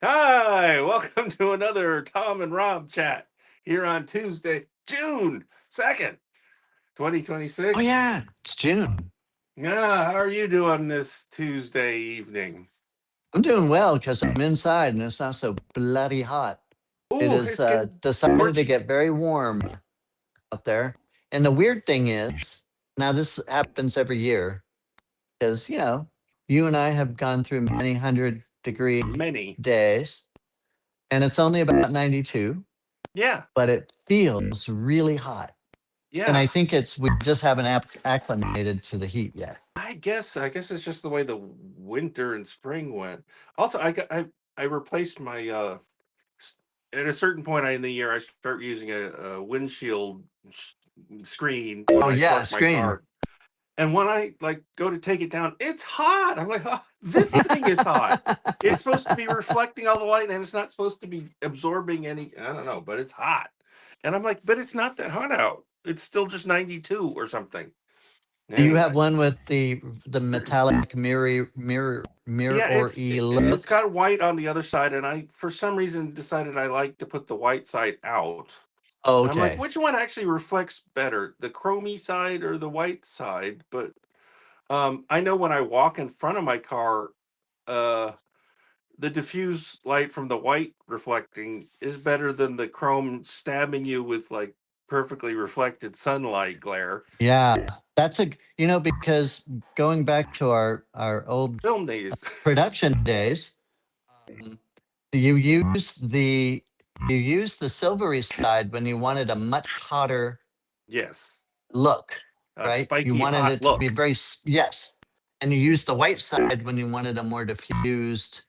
Hi, welcome to another Tom and Rob chat here on Tuesday, June 2nd, Oh 2026. yeah, it's June. Yeah, how are you doing this Tuesday evening? I'm doing well because I'm inside and it's not so bloody hot. It Oh, is it's getting decided to scorching. get very warm out there. And the weird thing is, now this happens every year, is you and I have gone through many 100-degree Many. days, and it's only about 92, Yeah, but it feels really hot. And yeah. I think it's we just haven't acclimated to the heat yet. I guess it's just the way the winter and spring went. Also, I replaced my s- at a certain point in the year I start using a windshield screen when Oh I yeah, park my screen. car. And when I like go to take it down, it's hot. I'm like, "Oh, this thing is hot. It's supposed to be reflecting all the light and it's not supposed to be absorbing any, I don't know, but it's hot." And I'm like, but it's not that hot out. It's still just 92 or something. Do you have Anyway. one with the metallic mirror Yeah, or e it's look? got white on the other side, and I for some reason decided I like to put the white side out. Oh, And I'm like, okay. which one actually reflects better, the chromey side or the white side? But I know when I walk in front of my car, uh, the diffuse light from the white reflecting is better than the chrome stabbing you with like perfectly reflected sunlight glare. Yeah, that's because going back to our old Film days. production days, um, you use the you use the silvery side when you wanted a much hotter Yes, look, a right? You spiky wanted hot it to be look. very yes, and you use the white side when you wanted a more diffused,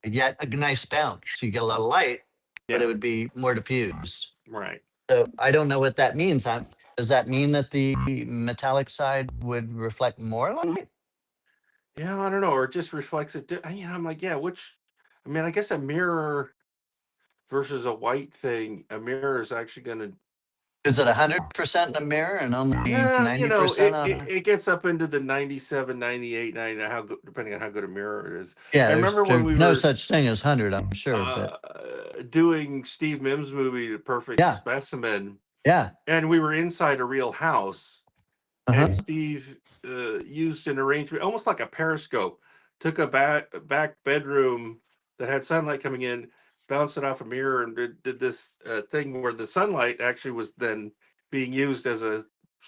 yet a nice bounce. You get a lot of light, but Yeah, it would be more diffused. right. So I don't know what that means. Does that mean that the metallic side would reflect more light? Yeah, I don't know, or it just reflects it. I'm like, yeah, which, I mean, I guess a mirror versus a white thing, a mirror is actually going to, Is it 100% in the mirror and only yeah, 90% on it, a? it gets up into the 97, 98, 99, how good, depending on how good a mirror it is. Yeah, I remember when there's we no were such thing as 100, I'm sure, but uh, doing Steve Mims' movie, The Perfect yeah, Specimen, yeah. and we were inside a real house, and Uh-huh. Steve used an arrangement almost like a periscope, took a back bedroom that had sunlight coming in, bounced it off a mirror, and did this thing where the sunlight actually was then being used as a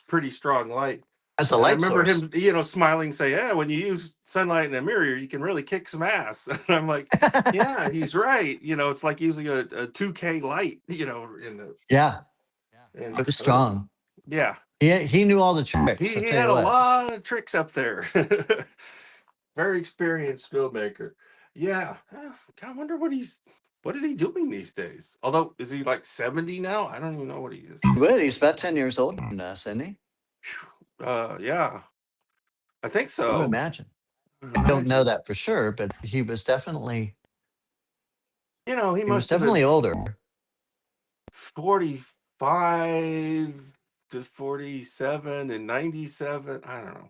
pretty strong light. That's a And I light remember source. him, smiling, say, "Yeah, when you use sunlight in a mirror, you can really kick some ass." And I'm like, "Yeah, he's right. It's like using a 2K light, in the Yeah, and it was strong. yeah, He knew all the tricks, he I'll he tell you had a what. lot of tricks up there." Very experienced filmmaker. Yeah, I wonder what is he doing these days? Although, is he like 70 now? I don't even know what he is. Well, he's about 10 years older than us, isn't he? Yeah, I think I would so. imagine. I don't know Imagine. that for sure, but He he was must have been definitely older. 45 to 47 and 97. I don't know.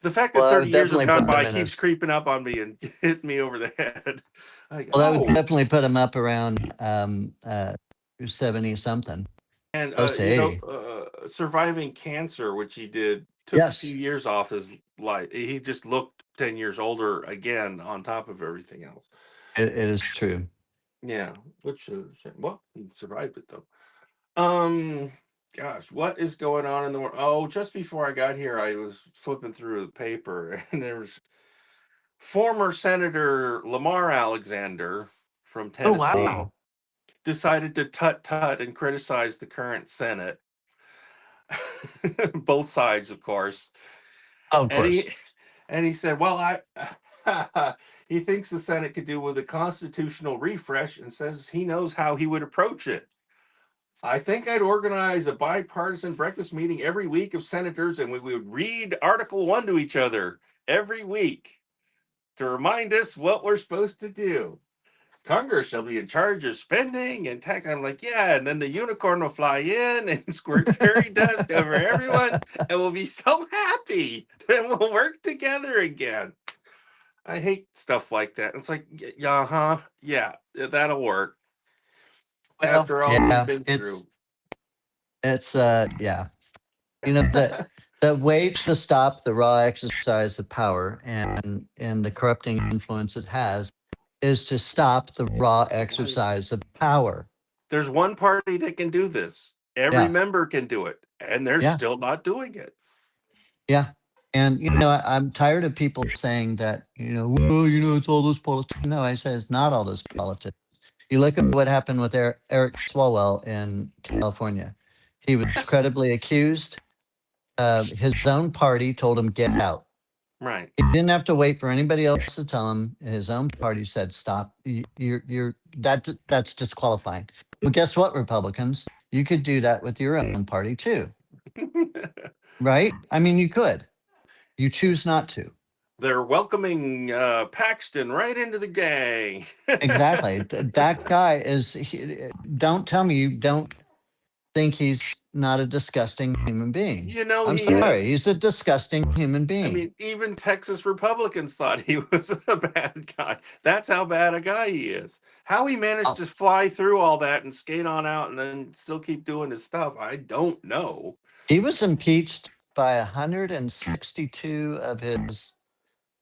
The fact that Well, I 30 would years have definitely gone put him by in keeps his creeping up on me and hitting me over the head. Like, Well, I would oh, definitely put him up around 70 something, and close to 80. surviving cancer, which he did, took a few Yes, years off his life. He just looked 10 years older again on top of everything else. it is true. Yeah, which well, he survived it though. Um, Gosh, what is going on in the world? Oh, just before I got here, I was flipping through the paper, and there was former Senator Lamar Alexander from Oh, Tennessee wow. decided to tut tut and criticize the current Senate, both sides, of course. Oh, of And he course. and he said, "Well, I." He thinks the Senate could do with a constitutional refresh, and says he knows how he would approach it. "I think I'd organize a bipartisan breakfast meeting every week of senators, and we would read Article 1 to each other every week to remind us what we're supposed to do. Congress shall be in charge of spending and tax." I'm like, yeah, and then the unicorn will fly in and squirt fairy dust over everyone, and we'll be so happy. Then we'll work together again. I hate stuff like that. It's like, yeah, huh? Yeah, that'll work. Well, After all we've yeah, been through. it's yeah. The way to stop the raw exercise of power and the corrupting influence it has is to stop the raw exercise of power. There's one party that can do this. Every Yeah, member can do it, and they're yeah, still not doing it. yeah. And I'm tired of people saying that, well, it's all this politics. No, I say it's not all this politics. You look at what happened with Eric Swalwell in California. He was credibly accused. His own party told him get out. Right. He didn't have to wait for anybody else to tell him. His own party said, "Stop. That's disqualifying." Well, guess what, Republicans? You could do that with your own party too, right? I mean, you could. You choose not to. They're welcoming Paxton right into the gang. Exactly. That guy is. Don't tell me you don't think he's not a disgusting human being. I'm He sorry. is. He's a disgusting human I being. mean, even Texas Republicans thought he was a bad guy. That's how bad a guy he is. How he managed to fly through all that and skate on out and then still keep doing his stuff, I don't know. He was impeached by 162 of his,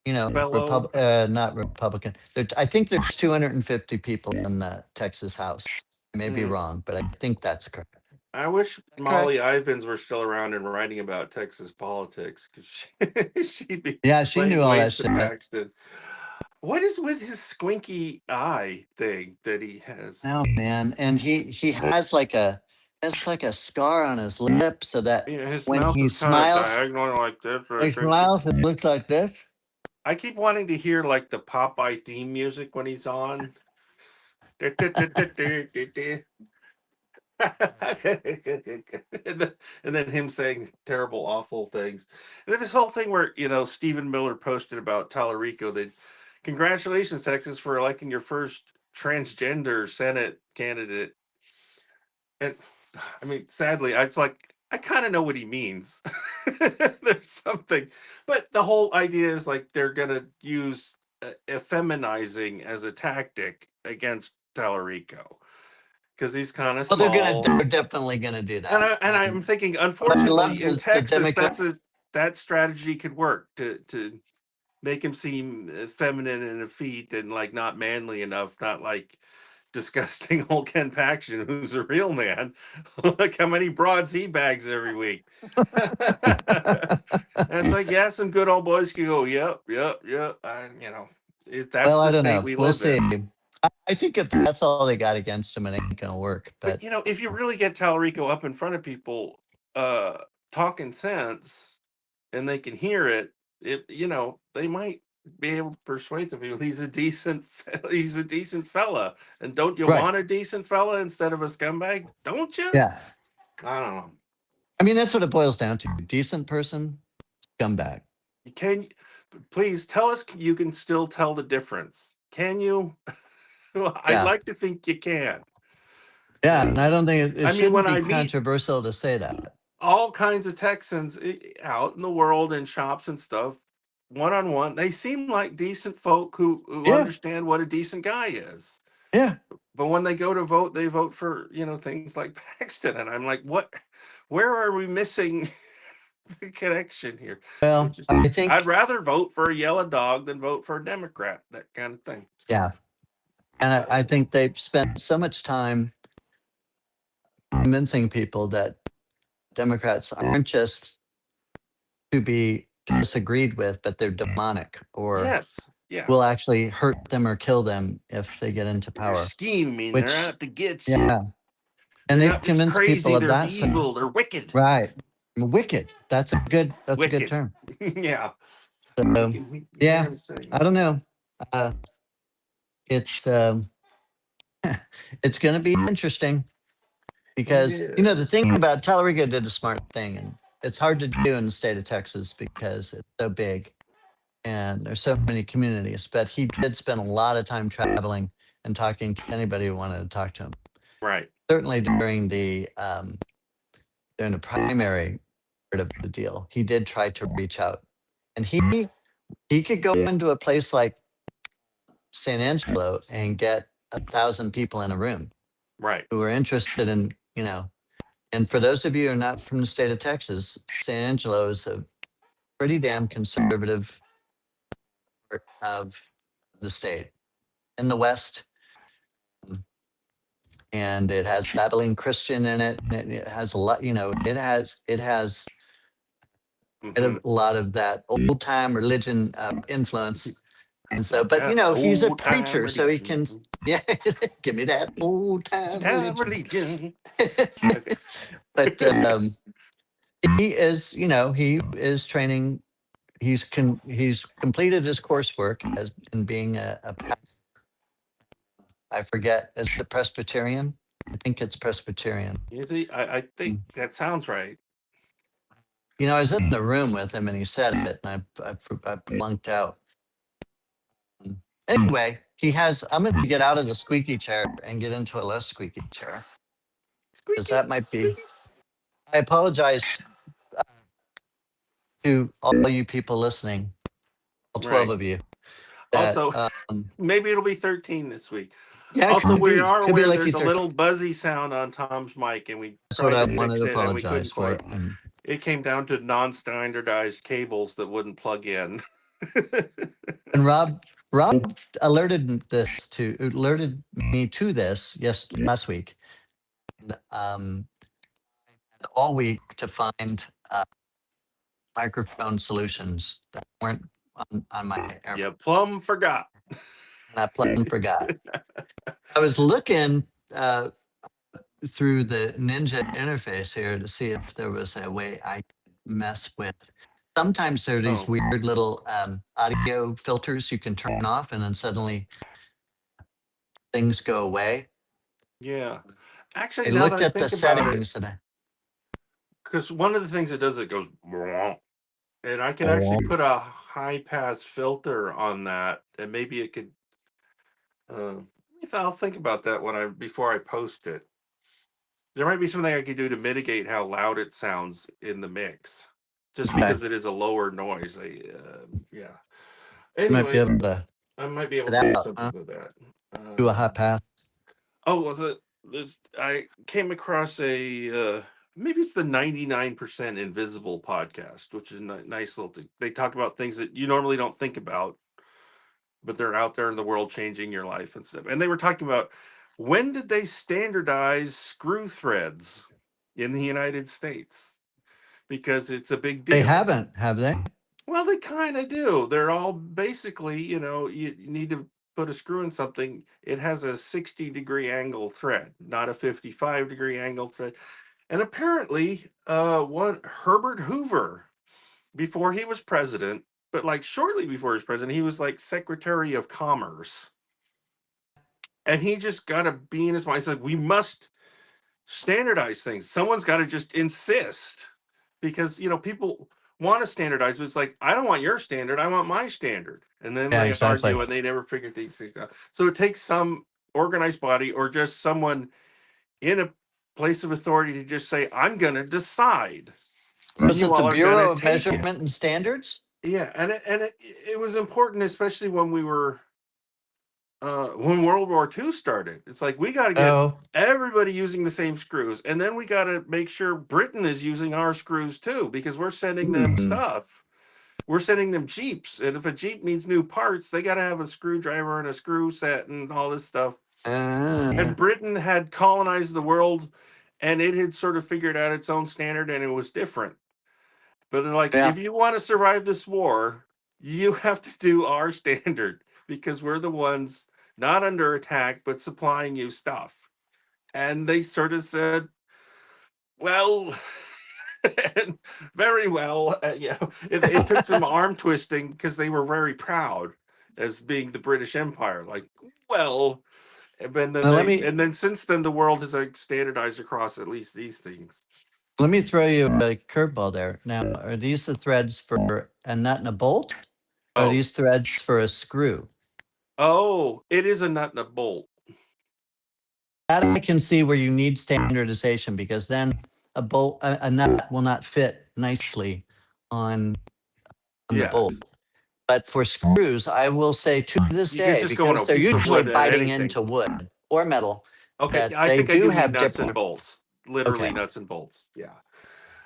Fellow. not Republican. I think there's 250 people in the Texas House. I may be wrong, but I think that's correct. I wish Correct. Molly Ivins were still around and writing about Texas politics because she'd be She laying knew all that waste to shit. Paxton. What is with his squinky eye thing that he has? Oh man, and he has like a scar on his lip, so that His when mouth he is kind of smiles, diagonal like this. he smiles, it looks like this. I keep wanting to hear like the Popeye theme music when he's on. and then him saying terrible, awful things. And then this whole thing where, Stephen Miller posted about Tallarico that congratulations, Texas, for electing your first transgender Senate candidate. And I mean, sadly, it's like, I kind of know what he means. There's something, but the whole idea is like they're going to use effeminizing as a tactic against Tallarico because he's kind of Well, small. they're definitely gonna do that. And I'm thinking, unfortunately, in the Texas, Democrat- that strategy could work to make him seem feminine and effete and like not manly enough, not like disgusting old Ken Paxton, who's a real man. Look how many broads he bags every week. And it's like, yeah, some good old boys can go, yep. That's well, the I don't state know. we We'll live see. in. I think if that's all they got against him, it ain't gonna work. But But if you really get Tallarico up in front of people, talking sense, and they can hear it, they might be able to persuade some people he's a decent fella. And don't you right. want a decent fella instead of a scumbag? Don't you? Yeah. I don't know. I mean, that's what it boils down to. Decent person, scumbag. Can please tell us you can still tell the difference? Can you? Well, I'd Yeah. like to think you can. Yeah, and I don't think it I mean, shouldn't when be I meet controversial to say that. all kinds of Texans out in the world in shops and stuff, one on one, they seem like decent folk who Yeah. understand what a decent guy is. Yeah. But when they go to vote, they vote for, things like Paxton. And I'm like, where are we missing the connection here? Well, I think I'd rather vote for a yellow dog than vote for a Democrat, that kind of thing. Yeah. And I think they've spent so much time convincing people that Democrats aren't just to be disagreed with, but they're demonic or Yes. Yeah. will actually hurt them or kill them if they get into They're power. scheming. They're out to get you. Yeah. And They're they've not just convinced crazy. people of They're that. evil. They're wicked. Right. Wicked. That's a good Wicked. term. Yeah. So, yeah. I don't know. It's it's going to be interesting because the thing about Tallarico did a smart thing, and it's hard to do in the state of Texas because it's so big and there's so many communities. But he did spend a lot of time traveling and talking to anybody who wanted to talk to him. Right. Certainly during the primary part of the deal, he did try to reach out, and he He could go into a place like San Angelo and get 1,000 people in a room Right. who are interested in, and for those of you who are not from the state of Texas, San Angelo is a pretty damn conservative part of the state in the West. And it has Abilene Christian in it. And it has a lot, it has Mhm. a lot of that old time religion influence. And so, but Yeah. he's a Old time preacher, so he can, religion. yeah, give me that old time Time religion. religion. Okay. But he is, he is training. He's completed his coursework as in being I forget, is it Presbyterian? I think it's Presbyterian. You see, I think that sounds right. I was in the room with him and he said it, and I blunked out. Anyway, I'm going to get out of the squeaky chair and get into a less squeaky chair. Because Squeaky, that might be, squeaky. I apologize to all you people listening, all 12 Right. of you. That, Also, maybe it'll be 13 this week. yeah, Also, we are could be aware lucky there's a 13. little buzzy sound on Tom's mic, and we That's what tried I to wanted fix to it, and we apologize couldn't for. quite. It came down to non-standardized cables that wouldn't plug in. And Rob alerted me to this last week. All week to find microphone solutions that weren't on my airplane. Yeah, plumb forgot. And I plumb forgot. I was looking through the Ninja interface here to see if there was a way I could mess with. Sometimes there are these weird little audio filters you can turn off, and then suddenly things go away. Yeah, actually, I now looked that I at the think about settings it, and because one of the things it does, it goes, and I can actually put a high pass filter on that, and maybe it could. I'll think about that before I post it. There might be something I could do to mitigate how loud it sounds in the mix, just because it is a lower noise. Yeah. might be Anyway, able to I might be able put to do out, something with that. do a high pass. Oh, was it? I came across maybe it's the 99% Invisible podcast, which is a nice little thing. They talk about things that you normally don't think about, but they're out there in the world changing your life and stuff. And they were talking about, when did they standardize screw threads in the United States? Because it's a big deal. They haven't, have they? Well, they kind of do. They're all basically, you need to put a screw in something. It has a 60-degree angle thread, not a 55-degree angle thread. And apparently, Herbert Hoover, before he was president, but like shortly before he was president, he was like Secretary of Commerce. And he just got a bee in his mind. He's like, we must standardize things. Someone's got to just insist, because people want to standardize, but it's like, I don't want your standard, I want my standard. And then they argue and they never figure these things out. So it takes some organized body or just someone in a place of authority to just say, I'm going to decide. Was it the Bureau of Measurement and Standards? Yeah, and it was important, especially when we were when World War II started. It's like, we got to get everybody using the same screws, and then we got to make sure Britain is using our screws too, because we're sending them stuff. We're sending them Jeeps, and if a Jeep needs new parts, they got to have a screwdriver and a screw set and all this stuff. And Britain had colonized the world, and it had sort of figured out its own standard, and it was different. But they're like, if you want to survive this war, you have to do our standard, because we're the ones not under attack, but supplying you stuff. And they sort of said, well, and very well. It took some arm twisting, because they were very proud as being the British Empire. Like, well, and then since then, the world has like standardized across at least these things. Let me throw you a curveball there. Now, are these the threads for a nut and a bolt? Or are these threads for a screw? Oh, it is a nut and a bolt. That I can see where you need standardization, because then a nut will not fit nicely on the bolt. But for screws, I will say to this You can day, just go on because a they're piece of usually wood at biting anything. into wood or metal, Okay, that I they think I do do mean have nuts and different. bolts. Okay, Literally nuts and bolts. Yeah.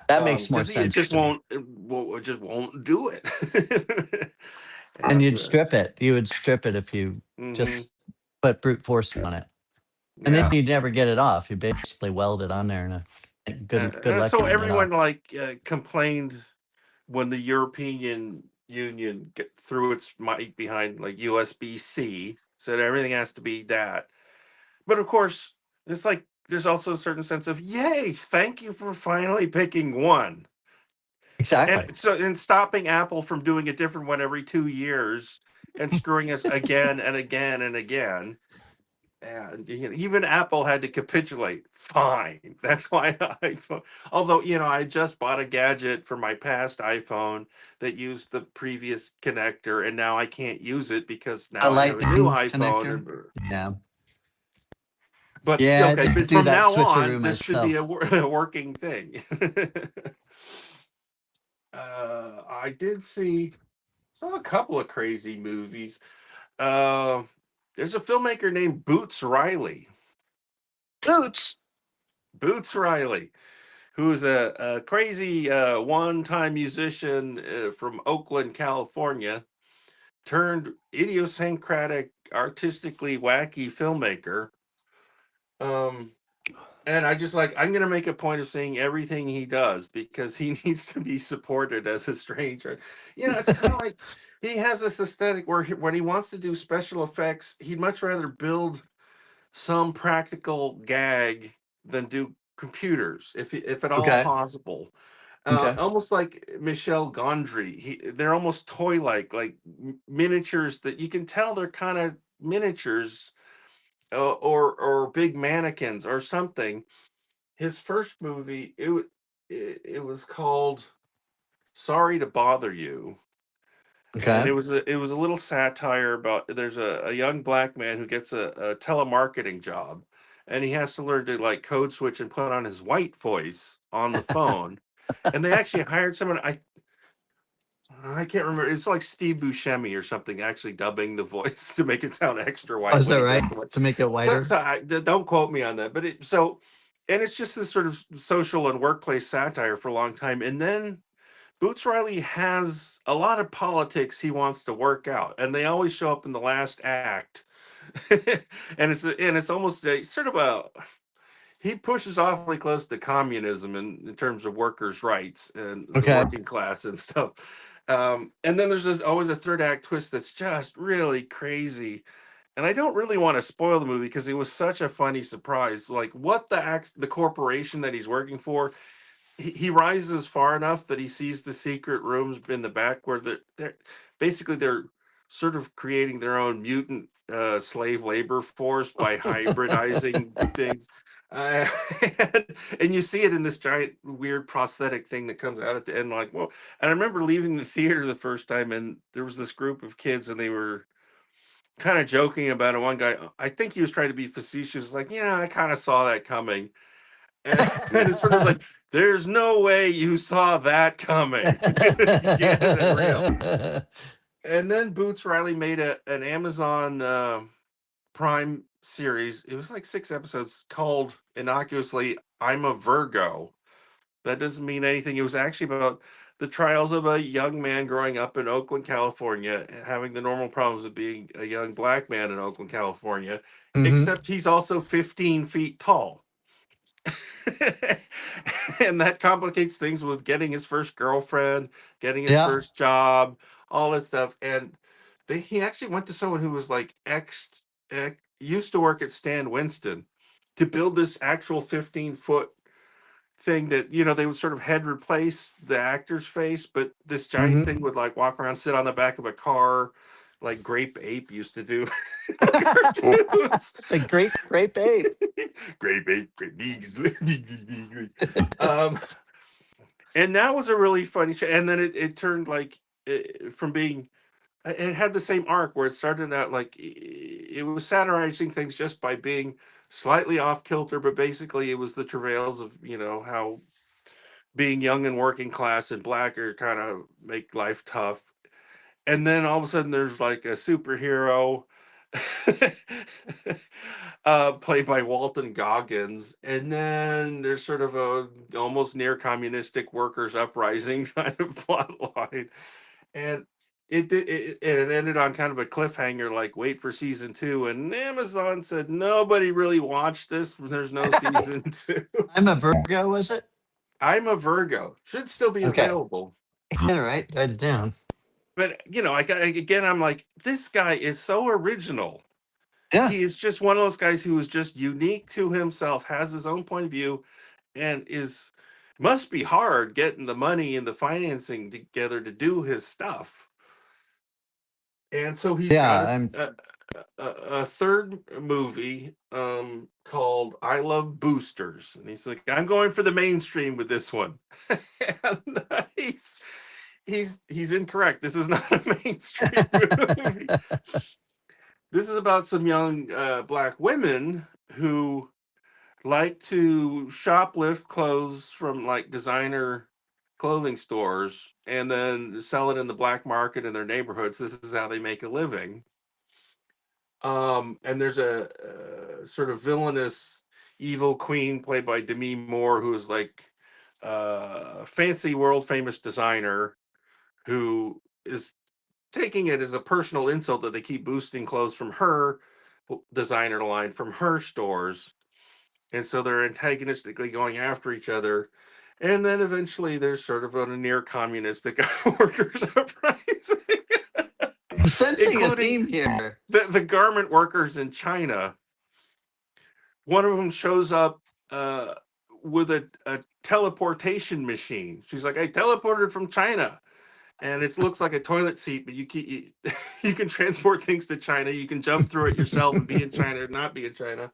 that makes more Because it sense just to me. it just won't do it. And And you'd strip it. You would strip it if you mhm, just put brute force on it, and then yeah. you'd never get it off. You basically weld it on there, and good luck So getting it off. everyone like complained when the European Union threw its might behind like USB-C, said everything has to be that. But of course, it's like there's also a certain sense of yay, thank you for finally picking one. Exactly. And so in stopping Apple from doing a different one every 2 years and screwing us again and again and again. And even Apple had to capitulate. Fine. That's why iPhone. Although I just bought a gadget for my past iPhone that used the previous connector, and now I can't use it because A now I have a new lightning iPhone. connector. Yeah. But Yeah, I okay, had to but do from that now on, switcheroo this should be myself. a working thing. I did saw a couple of crazy movies. Uh, there's a filmmaker named Boots Riley. Boots. Boots Riley, who's a crazy one-time musician from Oakland, California, turned idiosyncratic, artistically wacky filmmaker. Um, and I'm going to make a point of seeing everything he does because he needs to be supported as a stranger. It's kind of like he has this aesthetic where when he wants to do special effects, he'd much rather build some practical gag than do computers, if at all Okay. possible. Okay. Almost like Michel Gondry. They're almost toy-like, like miniatures that you can tell they're kind of miniatures, or big mannequins or something. His first movie, it was called Sorry to Bother You. And Okay. it was a little satire about there's a young black man who gets a telemarketing job, and he has to learn to like code switch and put on his white voice on the phone. And they actually hired someone, I can't remember, it's like Steve Buscemi or something, actually dubbing the voice to make it sound extra Oh, white is when that he right? does the voice. To make it whiter? Don't quote me on that, but and it's just this sort of social and workplace satire for a long time. And then Boots Riley has a lot of politics he wants to work out, and they always show up in the last act. And it's almost a sort of he pushes awfully close to communism in terms of workers' rights and the Okay. working class and stuff. And then there's always a third act twist that's just really crazy. And I don't really want to spoil the movie because it was such a funny surprise. Like what the corporation that he's working for, he rises far enough that he sees the secret rooms in the back where they're sort of creating their own mutant slave labor force by hybridizing things. Uh, and you see it in this giant weird prosthetic thing that comes out at the end, like, well, and I remember leaving the theater the first time, and there was this group of kids, and they were kind of joking about it. One guy, I think he was trying to be facetious, like, I kind of saw that coming. And it's sort of like, there's no way you saw that coming. Get it real. And then Boots Riley made an Amazon Prime series. It was like 6 episodes called innocuously "I'm a Virgo." That doesn't mean anything. It was actually about the trials of a young man growing up in Oakland, California, having the normal problems of being a young black man in Oakland, California, Hmm. except he's also 15 feet tall. And that complicates things with getting his first girlfriend, getting his Yeah. first job, all this stuff. And he actually went to someone who was like used to work at Stan Winston to build this actual 15-foot thing that they would sort of head replace the actor's face, but this giant Hmm. thing would like walk around, sit on the back of a car, like Grape Ape used to do cartoons. The great ape. Grape Ape, Grape Beaks. um, and that was a really funny show. And then it turned like from being, it had the same arc where it started out like it was satirizing things just by being slightly off kilter, but basically it was the travails of how being young and working class and black are kind of make life tough. And then all of a sudden there's like a superhero played by Walton Goggins, and then there's sort of a almost near communistic workers uprising kind of plot line, and it ended on kind of a cliffhanger, like wait for season 2, and Amazon said nobody really watched this. There's no season 2. I'm a Virgo, was it? I'm a Virgo. Should still be Okay. available. Yeah, right. Write it down. But again, I'm like, this guy is so original. Yeah. He is just one of those guys who is just unique to himself, has his own point of view, and must be hard getting the money and the financing together to do his stuff. And so he's Yeah. got I'm a third movie called I Love Boosters, and he's like, I'm going for the mainstream with this one. And he's incorrect. This is not a mainstream movie. This is about some young black women who like to shoplift clothes from like designer clothing stores and then sell it in the black market in their neighborhoods. This is how they make a living. And there's a sort of villainous evil queen played by Demi Moore, who is like a fancy world famous designer who is taking it as a personal insult that they keep boosting clothes from her designer line from her stores. And so they're antagonistically going after each other. And then eventually there's sort of a near communistic workers uprising, sensing a including theme here. the garment workers in China. One of them shows up with a teleportation machine. She's like, I teleported from China. And it looks like a toilet seat, but you can transport things to China. You can jump through it yourself and be in China or not be in China.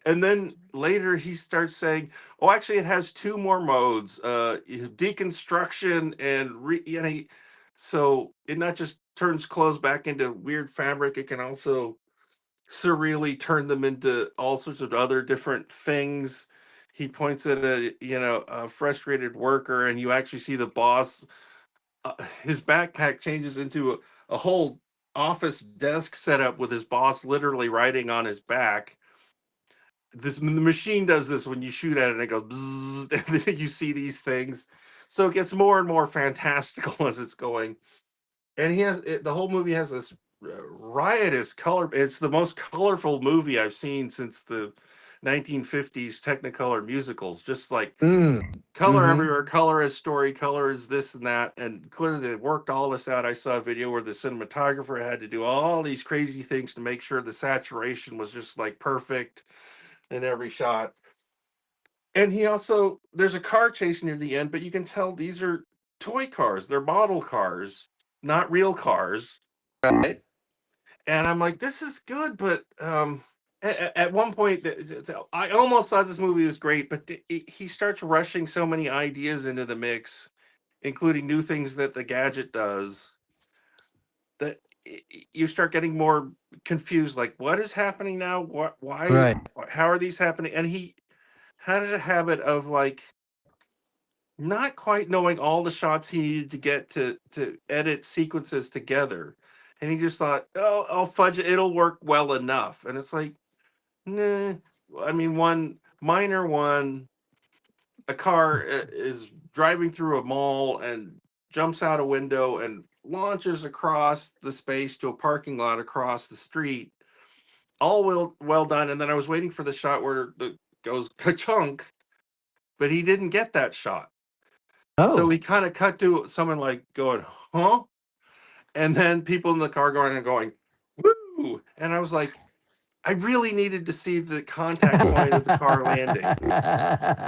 And then later he starts saying, "Oh, actually, it has 2 more modes: deconstruction and so it not just turns clothes back into weird fabric; it can also surreally turn them into all sorts of other different things." He points at a frustrated worker, and you actually see the boss. His backpack changes into a whole office desk setup with his boss literally writing on his back. The machine does this when you shoot at it, and it goes bzzz, and then you see these things. So it gets more and more fantastical as it's going. And the whole movie has this riotous color. It's the most colorful movie I've seen since the 1950s Technicolor musicals. Just like color Mm-hmm. everywhere, color as story, color is this and that. And clearly they worked all this out. I saw a video where the cinematographer had to do all these crazy things to make sure the saturation was just like perfect in every shot. And there's a car chase near the end, but you can tell these are toy cars. They're model cars, not real cars. Right. And I'm like, this is good, but at one point, I almost thought this movie was great, but he starts rushing so many ideas into the mix, including new things that the gadget does, that you start getting more confused. Like, what is happening now? What? Why? Right. How are these happening? And he had a habit of like not quite knowing all the shots he needed to get to edit sequences together. And he just thought, oh, I'll fudge it, it'll work well enough. And it's like, nah. I mean, one minor one, a car is driving through a mall and jumps out a window and launches across the space to a parking lot across the street. All well done. And then I was waiting for the shot where the goes ka-chunk, but he didn't get that shot. So Oh. we kind of cut to someone like going, huh? And then people in the car going, woo. And I was like, I really needed to see the contact point of the car landing.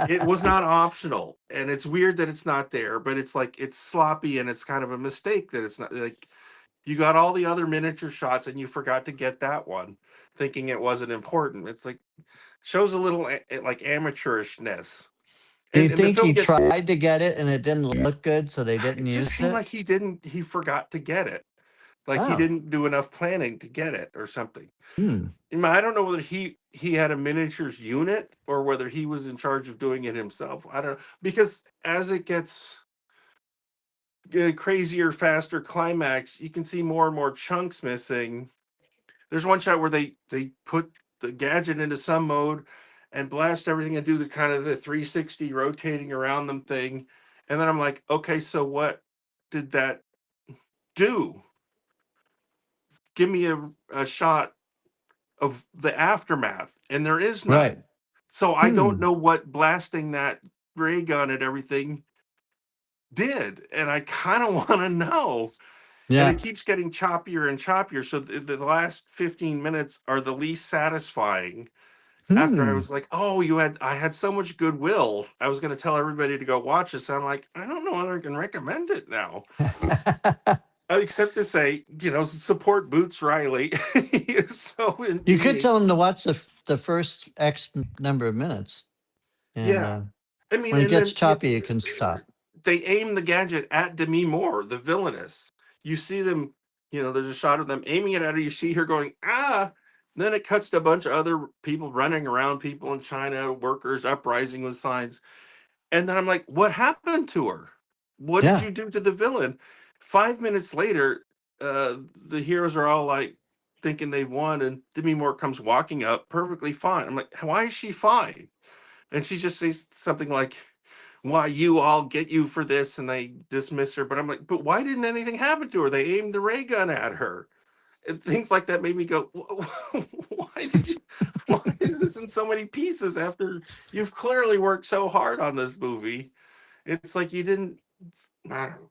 It was not optional. And it's weird that it's not there, but it's like, it's sloppy and it's kind of a mistake that it's not like you got all the other miniature shots and you forgot to get that one, thinking it wasn't important. It's like, shows a little like amateurishness. Do you And the think film he gets, tried to get it and it didn't look good, so they it didn't just use seemed it? like he forgot to get it. Like he Oh. didn't do enough planning to get it or something. Hmm. I don't know whether he had a miniatures unit or whether he was in charge of doing it himself. I don't know, because as it gets crazier, faster climax, you can see more and more chunks missing. There's one shot where they put the gadget into some mode and blast everything and do the kind of the 360 rotating around them thing. And then I'm like, okay, so what did that do? Give me a shot of the aftermath. And there is none. Right. So I don't know what blasting that ray gun at everything did. And I kind of want to know. And Yeah. it keeps getting choppier and choppier. So the last 15 minutes are the least satisfying. After I was like, oh, I had so much goodwill. I was going to tell everybody to go watch this. I'm like, I don't know whether I can recommend it now. Except to say, support Boots Riley. He is so You could endearing. tell them to watch the first X number of minutes. And Yeah. I mean, when it and gets then choppy, you can stop. they aim the gadget at Demi Moore, the villainess. You see them, there's a shot of them aiming it at her. You see her going, ah. Then it cuts to a bunch of other people running around, people in China, workers uprising with signs. And then I'm like, what happened to her? What did you do to the villain? 5 minutes later, the heroes are all like thinking they've won, and Demi Moore comes walking up perfectly fine. I'm like, why is she fine? And she just says something like, why you all get you for this, and they dismiss her. But I'm like, but why didn't anything happen to her? They aimed the ray gun at her. And things like that made me go, why is this in so many pieces after you've clearly worked so hard on this movie? It's like you didn't, I don't know.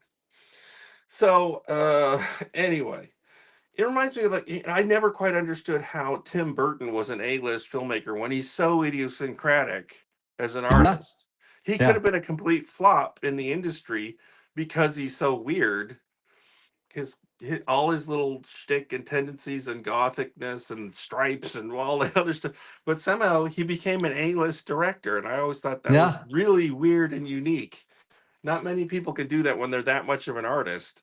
So anyway, it reminds me of, like, I never quite understood how Tim Burton was an A-list filmmaker when he's so idiosyncratic as an artist. He could have been a complete flop in the industry because he's so weird. All his little shtick and tendencies and gothicness and stripes and all the other stuff, but somehow he became an A-list director, and I always thought that was really weird and unique. Not many people could do that when they're that much of an artist.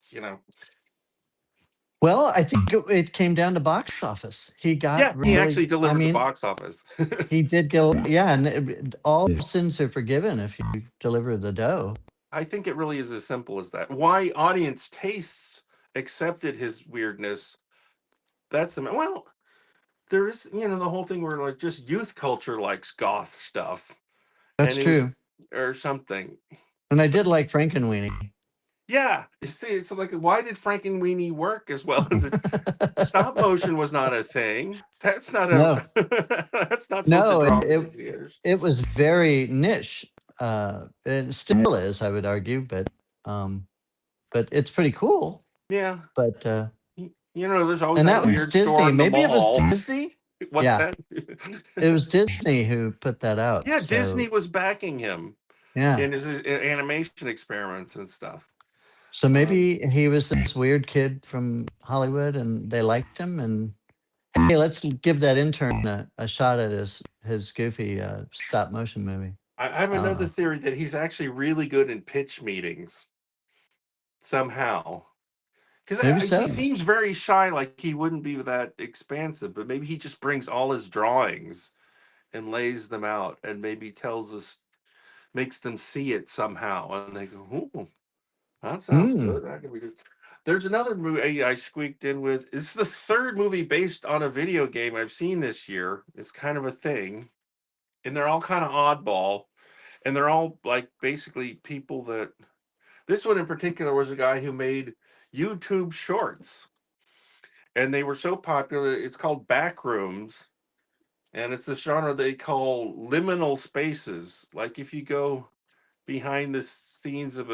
Well, I think it came down to box office. He got He actually delivered the box office. He did go, and all sins are forgiven if you deliver the dough. I think it really is as simple as that. Why audience tastes accepted his weirdness. That's well, there is, the whole thing where, like, just youth culture likes goth stuff. That's true. Or something. And I did like Frankenweenie. Yeah. You see, it's like, why did Frankenweenie work as well as it? Stop motion was not a thing. That's not a. That's not supposed to draw theaters. It was very niche. It still is, I would argue, but it's pretty cool. Yeah. But there's always that weird was Disney. Maybe it was Disney. What's that? It was Disney who put that out. Yeah, so. Disney was backing him. Yeah. In his animation experiments and stuff. So maybe he was this weird kid from Hollywood, and they liked him. And hey, let's give that intern a shot at his goofy stop motion movie. I have another theory that he's actually really good in pitch meetings. Somehow. Because he seems very shy, like he wouldn't be that expansive, but maybe he just brings all his drawings and lays them out and maybe tells us, makes them see it somehow. And they go, ooh, that sounds good. That could be good. There's another movie I squeaked in with. It's the third movie based on a video game I've seen this year. It's kind of a thing. And they're all kind of oddball. And they're all, like, basically people that... This one in particular was a guy who made YouTube shorts. And they were so popular, it's called Backrooms. And it's the genre they call liminal spaces. Like, if you go behind the scenes of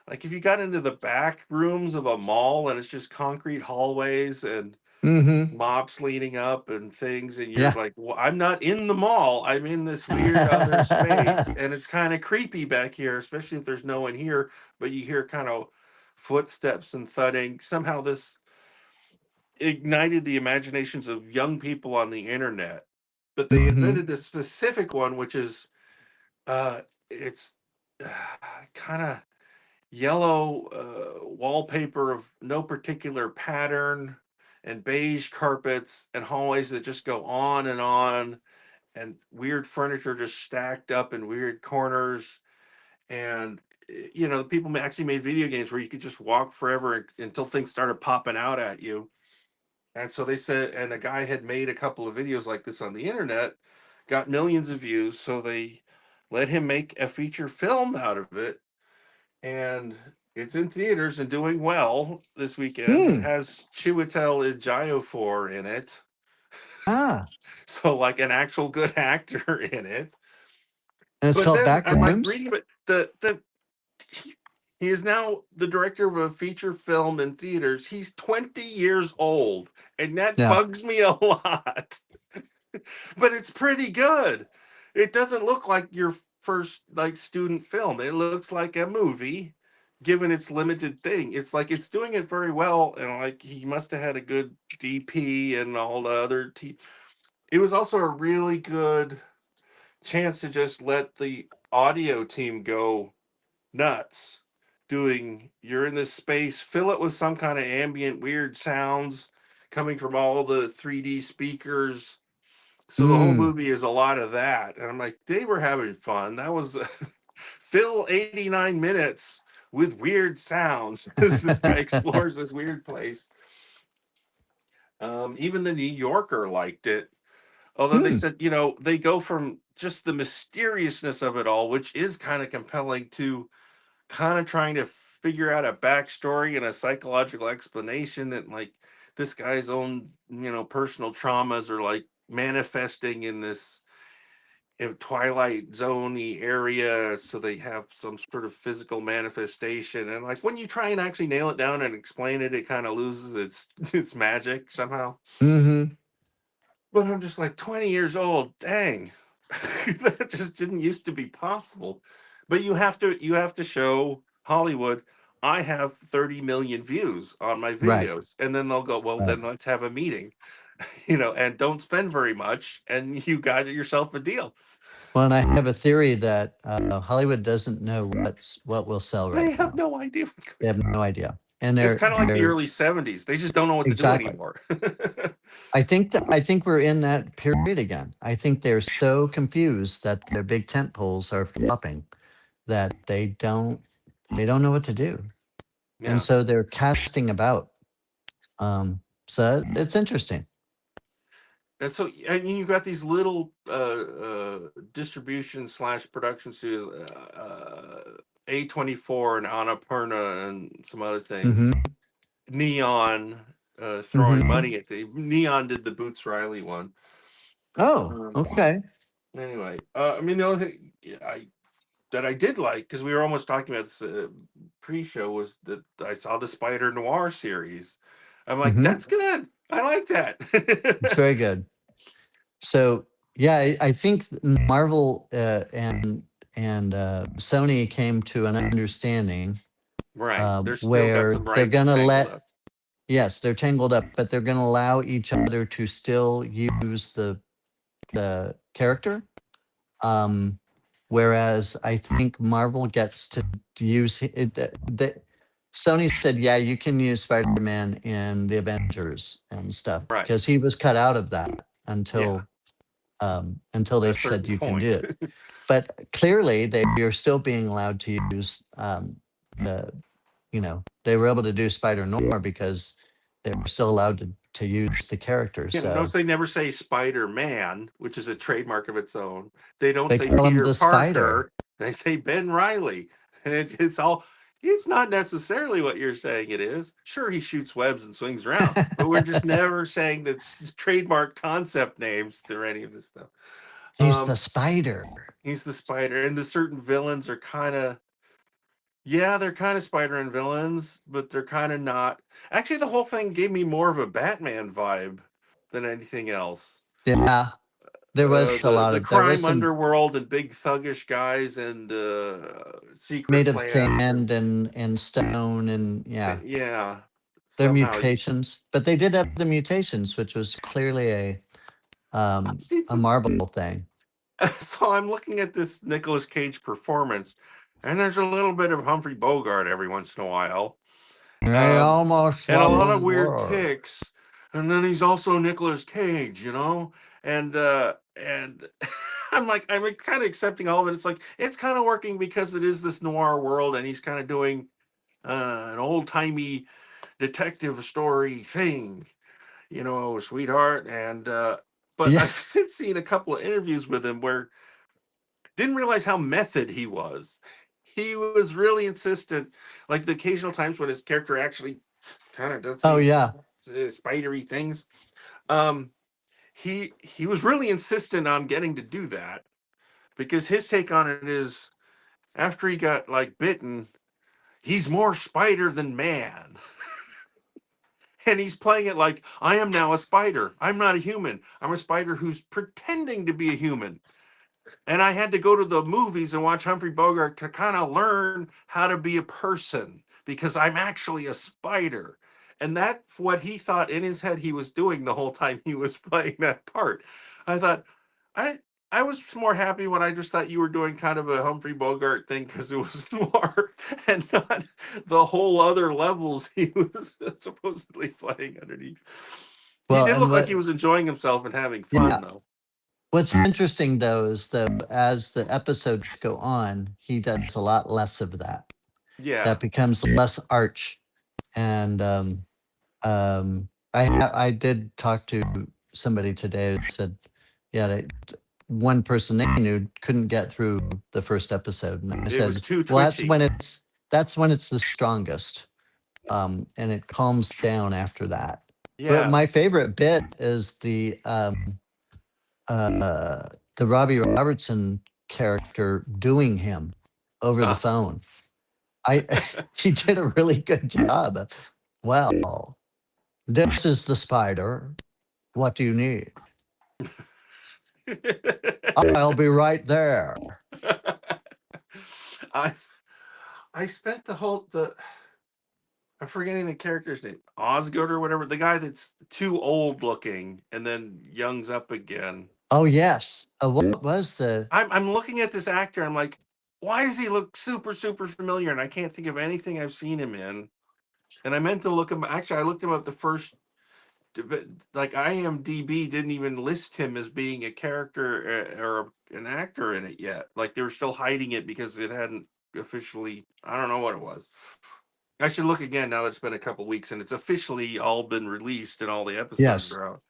like if you got into the back rooms of a mall and it's just concrete hallways and mops leaning up and things, and you're like, well, I'm not in the mall, I'm in this weird other space, and it's kind of creepy back here, especially if there's no one here, but you hear kind of footsteps and thudding. Somehow this ignited the imaginations of young people on the internet, but they invented this specific one, which is it's kind of yellow wallpaper of no particular pattern, and beige carpets and hallways that just go on, and weird furniture just stacked up in weird corners. And you know, people actually made video games where you could just walk forever until things started popping out at you. And so they said, and a guy had made a couple of videos like this on the internet, got millions of views. So they let him make a feature film out of it. And it's in theaters and doing well this weekend. It Hmm. has Chiwetel Ejiofor in it. Ah, So like an actual good actor in it. and it's But called then I'm like Backrooms. reading, but he, he is now the director of a feature film in theaters. He's 20 years old, and that Yeah. bugs me a lot. But it's pretty good. It doesn't look like your first like student film. It looks like a movie, given its limited thing. It's like it's doing it very well, and like he must have had a good DP and all the other. It was also a really good chance to just let the audio team go nuts doing you're in this space, fill it with some kind of ambient weird sounds coming from all the 3D speakers. So the whole Mm. movie is a lot of that. And I'm like, they were having fun. That was fill 89 minutes with weird sounds as this guy explores this weird place. Even the New Yorker liked it. Although they Hmm. said, you know, they go from just the mysteriousness of it all, which is kind of compelling, to kind of trying to figure out a backstory and a psychological explanation that like this guy's own, you know, personal traumas are like manifesting in this twilight zoney area, so they have some sort of physical manifestation, and like when you try and actually nail it down and explain it, it kind of loses its magic somehow. Mm-hmm. But I'm just like 20 years old. Dang. That just didn't used to be possible. But you have to show Hollywood I have 30 million views on my Right. videos. And then they'll go, well, Right. then let's have a meeting. You know, and don't spend very much and you got yourself a deal. Well, and I have a theory that Hollywood doesn't know what will sell They right have now. no idea what's They going have on. no idea, and It's kind of like the they're early 70s. They just don't know what to do exactly. anymore. I think we're in that period again. I think they're so confused that their big tent poles are flopping that they don't know what to do, and Yeah. so they're casting about. So it's interesting. And so, I mean, you've got these little distribution slash production studios, A24 and Annapurna and some other things. Hmm. Neon throwing Hmm. money at the Neon did the Boots Riley one. Oh, Um, okay. anyway, I mean, the only thing I did like, because we were almost talking about this pre-show, was that I saw the Spider-Noir series. I'm like, Hmm. that's good. I like It's that. very good. So yeah, I think Marvel and Sony came to an understanding Right. There's still got where some they're rights gonna tangled let up. yes, they're tangled up, but they're gonna allow each other to still use the character. Um, whereas I think Marvel gets to use it. Sony said, "Yeah, you can use Spider-Man in the Avengers and stuff," Right. because he was cut out of that Yeah. until At they a said certain you can do point. it. But clearly, they are still being allowed to use the they were able to do Spider-Noir because they were still allowed to use the character. You know, notice So they never say Spider-Man, which is a trademark of its own. They don't they say call him Peter the Spider. Parker. They say Ben Riley. And it's all, it's not necessarily what you're saying it is. Sure, he shoots webs and swings around, but we're just never saying the trademark concept names to any of this stuff. He's the Um, Spider. he's the spider, and the certain villains are kind of, yeah, they're kind of Spider-Man villains, but they're kind of not. Actually, the whole thing gave me more of a Batman vibe than anything else. Yeah, there was a lot The of there was crime some underworld and big thuggish guys and secret made of plans and sand and stone and yeah, yeah, their somehow mutations. But they did have the mutations, which was clearly I've seen a some. Marvel thing. So I'm looking at this Nicolas Cage performance, and there's a little bit of Humphrey Bogart every once in a while, I um, almost and a love lot the of weird world. ticks. And then he's also Nicolas Cage, you know, and I'm kind of accepting all of it. It's like, it's kind of working because it is this noir world, and he's kind of doing an old timey detective story thing, sweetheart. And but Yeah. I've since seen a couple of interviews with him where didn't realize how method he was. He was really insistent, like the occasional times when his character actually kind of does Oh these yeah. spidery things. Um, he was really insistent on getting to do that because his take on it is after he got like bitten, he's more spider than man. And he's playing it like, I am now a spider. I'm not a human. I'm a spider who's pretending to be a human. And I had to go to the movies and watch Humphrey Bogart to kind of learn how to be a person because I'm actually a spider. And that's what he thought in his head he was doing the whole time he was playing that part. I thought, I I was more happy when I just thought you were doing kind of a Humphrey Bogart thing because it was noir and not the whole other levels he was supposedly playing underneath. He Well, did and look like he was enjoying himself and having fun, though. what's interesting though is as the episodes go on, he does a lot less of that. Yeah. That becomes less arch. And I did talk to somebody today who said, yeah, one person they knew couldn't get through the first episode, and I It was said, too well, twitchy. that's when it's the strongest, and it calms down after that. But Yeah. my favorite bit is the Robbie Robertson character doing him over the Uh, phone. He did a really good job. Well, this is the spider. What do you need? I'll be right there. I I spent I'm forgetting the character's name. Osgood or whatever, the guy that's too old looking and then youngs up again. Oh yes. What was the? I'm looking at this actor. I'm like, why does he look super super familiar? And I can't think of anything I've seen him in. And I meant to look him. Actually, I looked him up the first. Like IMDb didn't even list him as being a character or an actor in it yet. Like they were still hiding it because it hadn't officially. I don't know what it was. I should look again now that it's been a couple weeks and it's officially all been released and all the episodes Yes. are out.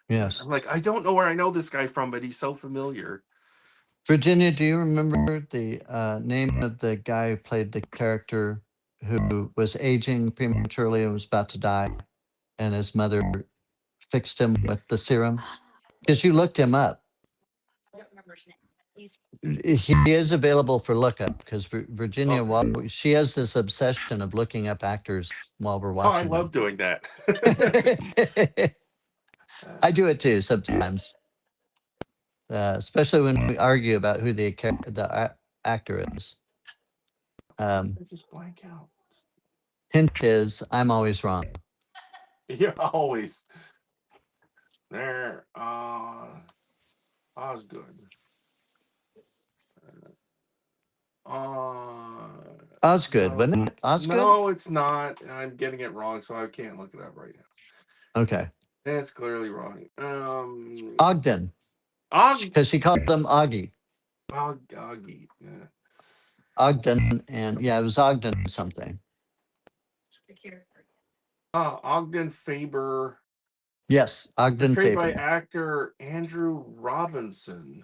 Yes. I'm like, I don't know where I know this guy from, but he's so familiar. Virginia, do you remember the name of the guy who played the character who was aging prematurely and was about to die, and his mother fixed him with the serum? Because you looked him up. I don't remember his name. He's He is available for lookup because Virginia, Oh, she has this obsession of looking up actors while we're I watching love doing that. them. I do it too sometimes, especially when we argue about who the actor is. Just blank out. Hint is, I'm always wrong. You're always there. Osgood. Osgood, No, wasn't it? Osgood? no, it's not. I'm getting it wrong, so I can't look it up right now. Okay. That's clearly wrong. Ogden, because she called him Augie. Augie. Yeah. Ogden, and yeah, it was Ogden something. the character. Ogden Faber. Yes, Ogden Portrayed by Faber. actor Andrew Robinson.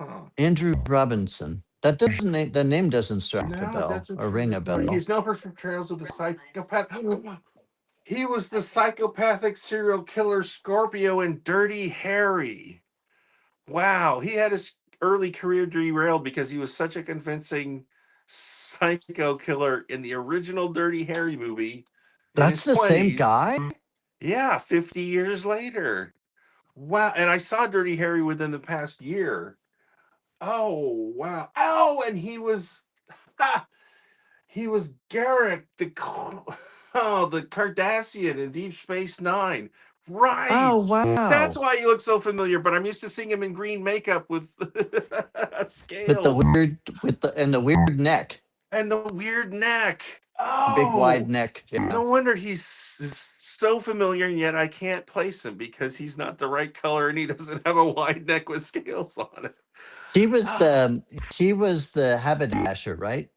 Huh. Andrew Robinson. That doesn't the name doesn't strike a No, bell that's or ring a bell. He's known for portrayals of the psychopath. He was the psychopathic serial killer Scorpio in Dirty Harry. Wow, he had his early career derailed because he was such a convincing psycho killer in the original Dirty Harry movie. That's the same guy? Yeah, 50 years later. Wow, and I saw Dirty Harry within the past year. Oh, wow. Oh, and he was Garrick, the Cardassian in Deep Space Nine. Right. Oh wow. That's why he looks so familiar, but I'm used to seeing him in green makeup with scales. With the weird neck. And the weird neck. Big wide neck. Yeah. No wonder he's so familiar, and yet I can't place him because he's not the right color and he doesn't have a wide neck with scales on it. He was the haberdasher, right?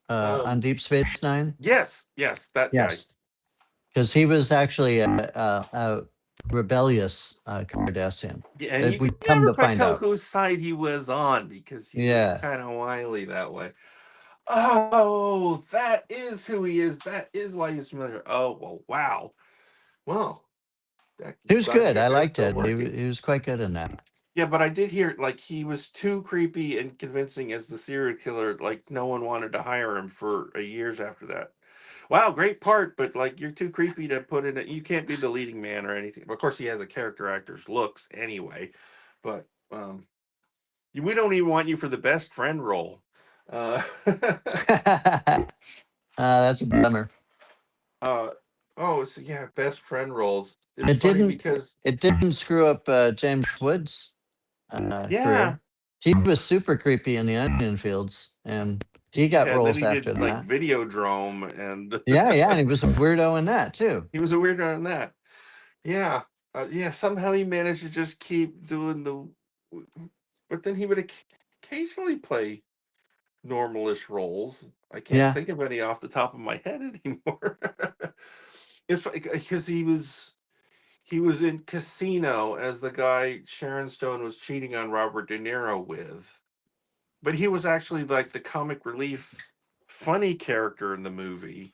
On Deep Space Nine. Yes, that guy. Yes, because he was actually a rebellious Cardassian. Yeah, and you We could come never to quite find tell out. whose side he was on because he was Yeah. kind of wily that way. Oh, that is who he is. That is why he's familiar. Oh, well, wow. Well, He was glad to good. hear I they're liked still it. working. He was quite good in that. Yeah, but I did hear like he was too creepy and convincing as the serial killer. Like no one wanted to hire him for years after that. Wow, great part, but like you're too creepy to put in it. You can't be the leading man or anything. Of course, he has a character actor's looks anyway, but we don't even want you for the best friend role. That's a bummer. Oh, so yeah, best friend roles. It's It funny didn't. because It didn't screw up James Woods' yeah, career. He was super creepy in the Onion Fields, and he got yeah, and then roles he after did like that. Videodrome, and Yeah, yeah, and he was a weirdo in that too. he was a weirdo in that. Yeah, yeah. Somehow he managed to just keep doing but then he would occasionally play normalish roles. I can't Yeah. think of any off the top of my head anymore. It's because he was in Casino as the guy Sharon Stone was cheating on Robert De Niro with, but he was actually like the comic relief, funny character in the movie.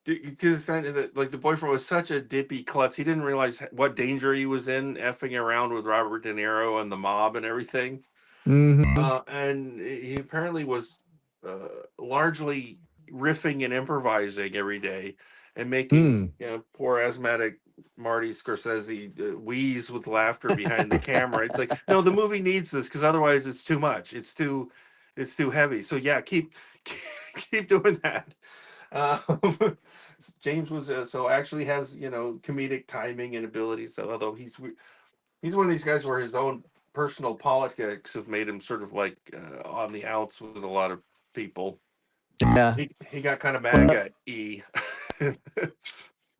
Because like the boyfriend was such a dippy klutz, he didn't realize what danger he was in, effing around with Robert De Niro and the mob and everything. Mm-hmm. And he apparently was largely riffing and improvising every day, and making Mm. poor asthmatic Marty Scorsese wheeze with laughter behind the camera. It's like, no, the movie needs this because otherwise it's too much. It's too heavy. So yeah, keep keep doing that. James was so actually has comedic timing and ability. So although he's one of these guys where his own personal politics have made him sort of like on the outs with a lot of people. Yeah. He got kind of Well, MAGA-y.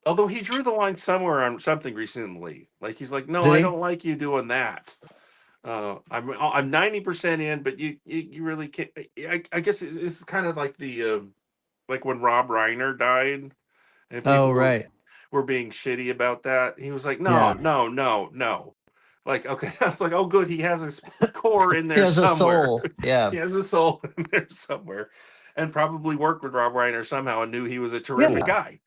Although he drew the line somewhere on something recently. Like he's like, no, did I he? don't like you doing that. I'm 90% in, but you really can't. I guess it's kind of like the like when Rob Reiner died, and Oh, people right. were being shitty about that. He was like, no, Yeah. no, no, no. Like, okay, I was like, oh, good, he has a core in He there has a somewhere. soul. Yeah. He has a soul in there somewhere, and probably worked with Rob Reiner somehow and knew he was a terrific Yeah. guy.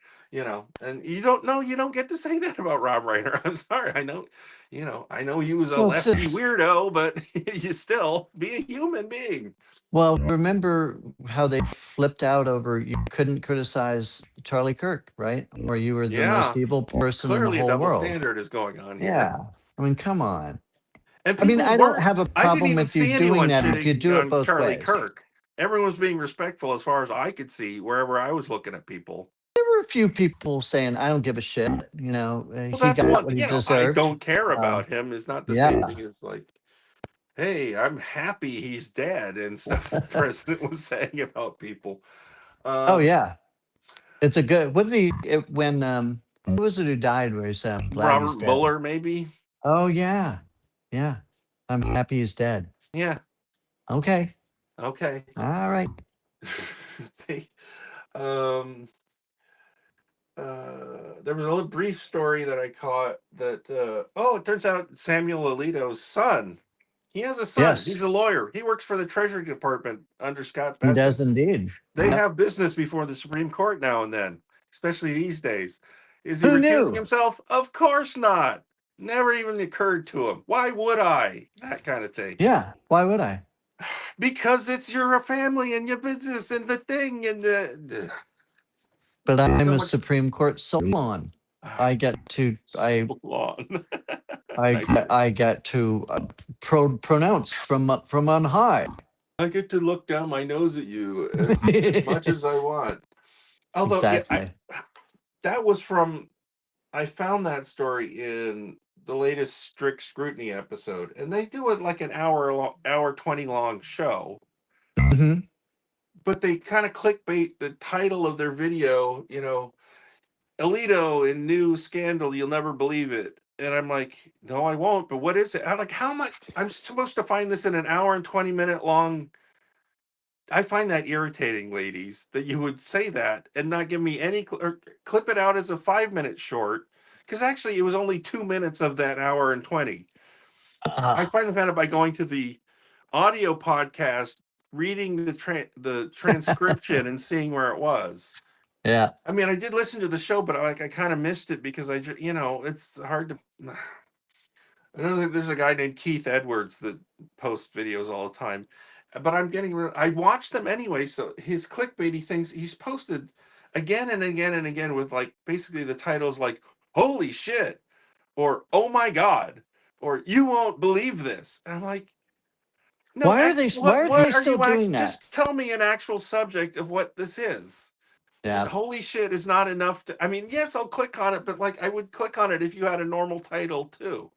And you don't get to say that about Rob Reiner. I'm sorry. I know he was a Well, lefty weirdo, but you still be a human being. well, remember how they flipped out over you couldn't criticize Charlie Kirk, right? Or you were the most Yeah, evil person in the clearly a whole double world. standard is going on here. Yeah. I mean, come on. And I mean, people I don't weren't. have a I didn't problem even with you see doing anyone that if you shitting do it on both Charlie ways. Kirk. Everyone was being respectful as far as I could see, wherever I was looking at people. There were a few people saying, I don't give a shit. Well, He that's got one. what he I deserved. don't care Uh, about him is not the same yeah. thing as like, hey, I'm happy he's dead and stuff the president was saying about people. Oh, Um, yeah. It's a good, what did who was it who died where he said, I'm glad he's Robert dead? Mueller, maybe. Oh, yeah. Yeah. I'm happy he's dead. Yeah. Okay. Okay. All right. They, um, there was a little brief story that I caught that it turns out Samuel Alito's son. He has a son. Yes, He's a lawyer. He works for the Treasury Department under Scott he Pellet. does indeed. They Yep. have business before the Supreme Court now and then, especially these days. Is he Who recusing knew? himself? Of course not. Never even occurred to him. Why would I? That kind of thing. Yeah. Why would I? Because it's your family and your business and the thing and the But I'm so a much Supreme Court Solon. I get to I so long. I Nice. get, I get to pronounce from on high. I get to look down my nose at you as much as I want. Although, Exactly. that was from. I found that story in the latest Strict Scrutiny episode, and they do it like an hour 20 long show. Hmm. But they kind of clickbait the title of their video. Alito in new scandal, you'll never believe it. And I'm like, no, I won't. But what is it? I'm like, how much? I'm supposed to find this in an hour and 20-minute long. I find that irritating, ladies, that you would say that and not give me any or clip it out as a 5-minute short. Because actually, it was only 2 minutes of that hour and 20. I find that by going to the audio podcast, reading the transcription and seeing where it was. Yeah. I mean, I did listen to the show, but I kind of missed it because it's hard to. I know that there's a guy named Keith Edwards that posts videos all the time, but I watch them anyway. So his clickbaity things he's posted again and again and again with like basically the titles like "Holy shit" or "Oh my god" or "You won't believe this," and I'm like, no, Why are they what are still you doing that? just tell me an actual subject of what this is. Just Yeah. holy shit is not enough to. I mean, yes, I'll click on it, but like I would click on it if you had a normal title too.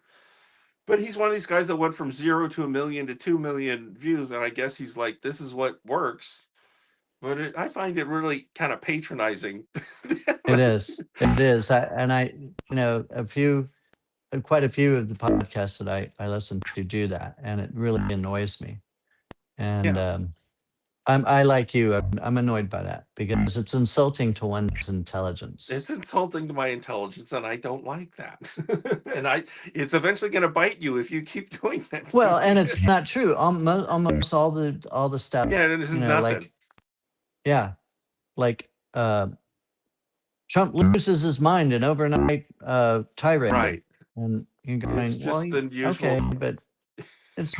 But he's one of these guys that went from 0 to 1 million to 2 million views, and I guess he's like, this is what works. But I find it really kind of patronizing. It is. It is. Quite a few of the podcasts that I listen to do that, and it really annoys me. And Yeah. I like you. I'm annoyed by that because it's insulting to one's intelligence. It's insulting to my intelligence, and I don't like that. And it's eventually going to bite you if you keep doing that. Well, and it's not true. Almost all the stuff. Yeah, it is nothing. Like, yeah, like Trump loses his mind in overnight tirade, right? And you're going, It's just the usual. okay, but it's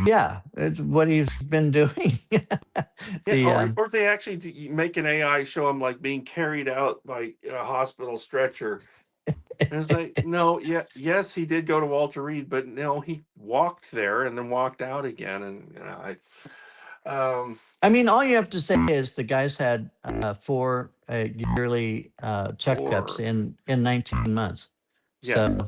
what he's been doing. Or they actually make an AI show him like being carried out by a hospital stretcher. And it's like, no, yes, he did go to Walter Reed, but no, he walked there and then walked out again. And I mean, all you have to say is the guy's had 4 yearly checkups in 19 months. yes. So,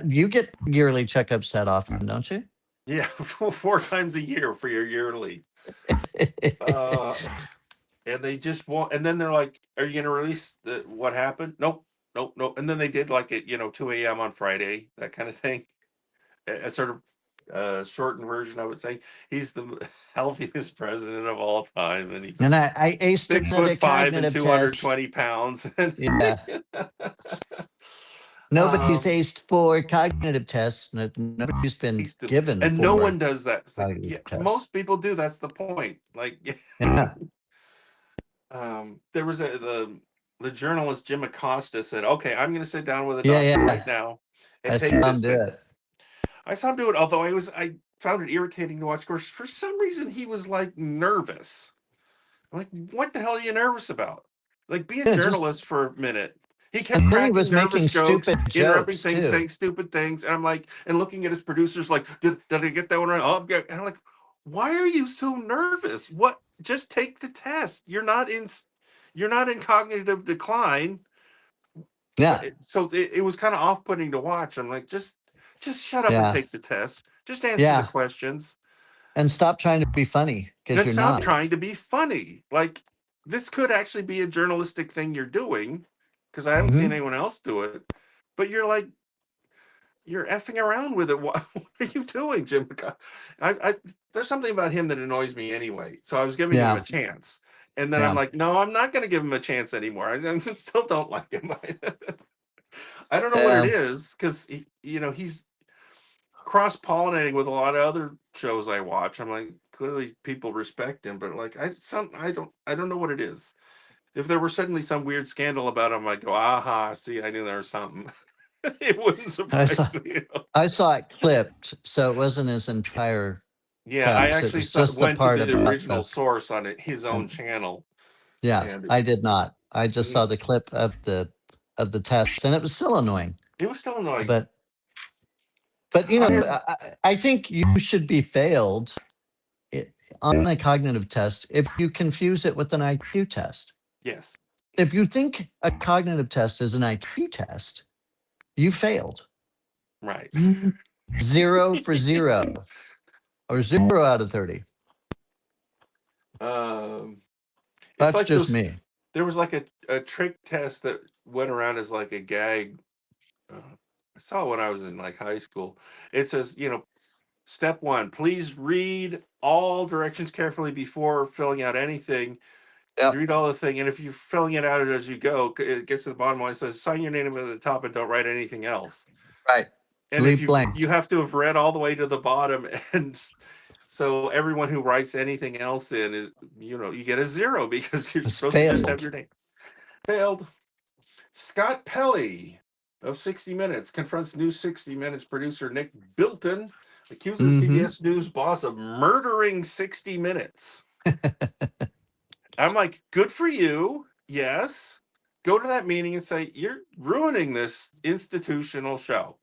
you get yearly checkups that often, don't you? Yeah, 4 times a year for your yearly. And they just won't. And then they're like, "Are you going to release what happened?" Nope. And then they did like at 2 a.m. on Friday, that kind of thing. A sort of shortened version of it, saying he's the healthiest president of all time, and he's I aced 6'5" and 220 test. pounds. Yeah. Nobody's aced 4 cognitive tests. Nobody's been given. And no one does that. Like, most people do. That's the point. Like, yeah. There was the journalist Jim Acosta said, "Okay, I'm going to sit down with a doctor right now and take this thing." I saw him do it. Although I found it irritating to watch. Of course, for some reason he was like nervous. I'm like, what the hell are you nervous about? Like, be a journalist for a minute. He kept cracking nervous jokes, interrupting things, saying stupid things, and I'm like, and looking at his producers, like, did I get that one right? Oh, yeah. And I'm like, why are you so nervous? What? Just take the test. You're not in cognitive decline. Yeah. So it was kind of off-putting to watch. I'm like, just shut up and take the test. Just answer the questions. And stop trying to be funny, because you're not. Stop trying to be funny. Like, this could actually be a journalistic thing you're doing, because I haven't seen anyone else do it. But you're like, you're effing around with it. What are you doing, Jim? There's something about him that annoys me anyway. So I was giving him a chance. And then I'm like, no, I'm not going to give him a chance anymore. I still don't like him. I don't know what it is, because he's cross-pollinating with a lot of other shows I watch. I'm like, clearly people respect him, but like I don't know what it is. If there were suddenly some weird scandal about him, I'd go, aha, see, I knew there was something. It wouldn't surprise me. I saw it clipped, so it wasn't his entire. Yeah, I actually went to the original source on his own channel. Yeah, I did not. I just saw the clip of the test, and it was still annoying. It was still annoying. But I think you should be failed on a cognitive test if you confuse it with an IQ test. Yes. If you think a cognitive test is an IQ test, you failed. Right. 0 for 0. Or 0 out of 30. That's like just me. There was like a trick test that went around as like a gag saw it when I was in like high school. It says, step one, please read all directions carefully before filling out anything. Yep. You read all the thing, and if you're filling it out as you go, it gets to the bottom line. It says, sign your name at the top and don't write anything else. Right. And if Leave blank. you have to have read all the way to the bottom, and so everyone who writes anything else in is, you get a 0 because you're It's supposed to just have failed. your name. Failed. Scott Pellet of 60 Minutes confronts new 60 Minutes producer Nick Bilton, accuses Mm-hmm. CBS News boss of murdering 60 Minutes. I'm like, good for you. Yes. Go to that meeting and say, you're ruining this institutional show.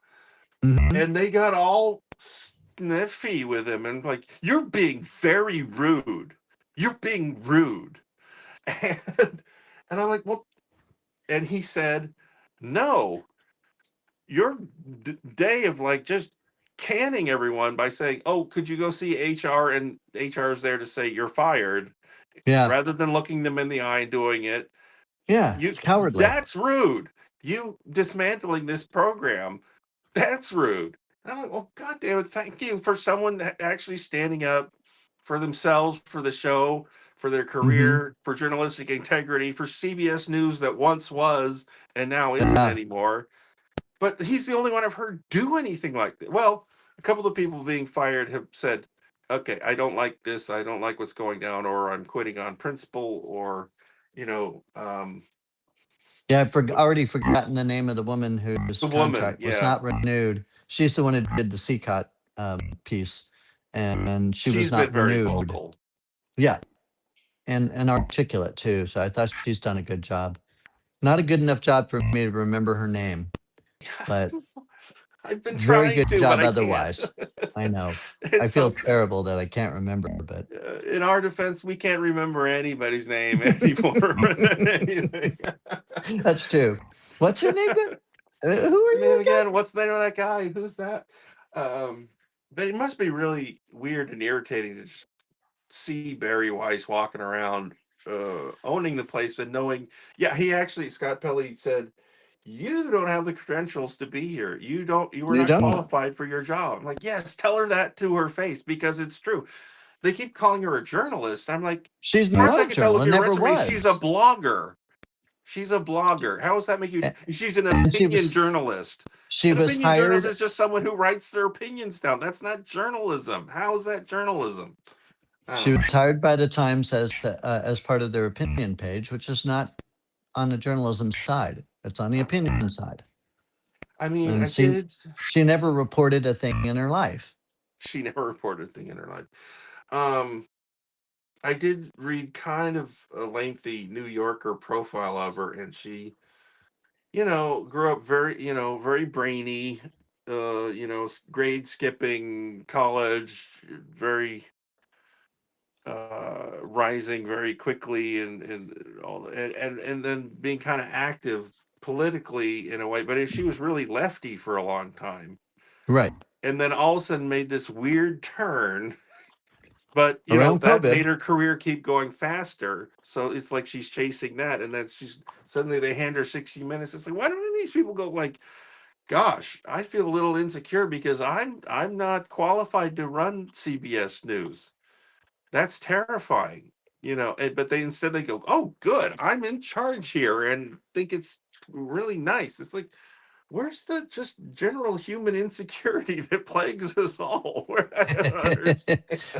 Mm-hmm. And they got all sniffy with him and like, you're being very rude. You're being rude. And I'm like, well, and he said, no, your day of like just canning everyone by saying, oh, could you go see HR, and HR is there to say you're fired, Yeah. rather than looking them in the eye and doing it. Yeah. It's cowardly. That's rude. You dismantling this program, that's rude. And I'm like, well, God damn it, thank you for someone actually standing up for themselves, for the show, for their career, for journalistic integrity, for CBS News that once was and now isn't anymore. But he's the only one I've heard do anything like that. Well, a couple of people being fired have said, okay, I don't like this. I don't like what's going down, or I'm quitting on principle, or, Yeah, I've already forgotten the name of the woman whose the woman. contract was Yeah. not renewed. She's the one who did the CCOT piece, and she was She's not been very renewed. vocal. Yeah, and articulate too. So I thought she's done a good job. Not a good enough job for me to remember her name, but I've been very trying good to, job but I otherwise. can't. I know. It's I feel so sad. terrible that I can't remember, but In our defense, we can't remember anybody's name anymore. that's true. What's her name again? Who are Name you again? again? What's the name of that guy? Who's that? But it must be really weird and irritating to just see Bari Weiss walking around, owning the place, and knowing, he actually, Scott Pellet said, you don't have the credentials to be here. You were You not don't. qualified for your job. I'm like, yes, tell her that to her face, because it's true. They keep calling her a journalist. I'm like, She's as far as not I a can tell with journalist. your Never resume, she's a was. blogger. She's a blogger. How does that make you? She's an And opinion journalist. she An was opinion journalist hired. is just someone who writes their opinions down. That's not journalism. How is that journalism? She was hired by the Times as part of their opinion page, which is not on the journalism side. It's on the opinion side. I mean, And she never reported a thing in her life. She never reported a thing in her life. I did read kind of a lengthy New Yorker profile of her, and she, grew up very brainy, grade skipping, college, very rising very quickly, and all and then being kind of active politically in a way. But she was really lefty for a long time, Right. and then all of a sudden made this weird turn. But Around that COVID. made her career keep going faster. So it's like she's chasing that, and then she's suddenly they hand her 60 Minutes. It's like, why don't these people go like, gosh, I feel a little insecure because I'm not qualified to run CBS News. That's terrifying, but instead they go, oh, good, I'm in charge here, and think it's really nice. It's like, where's the just general human insecurity that plagues us all?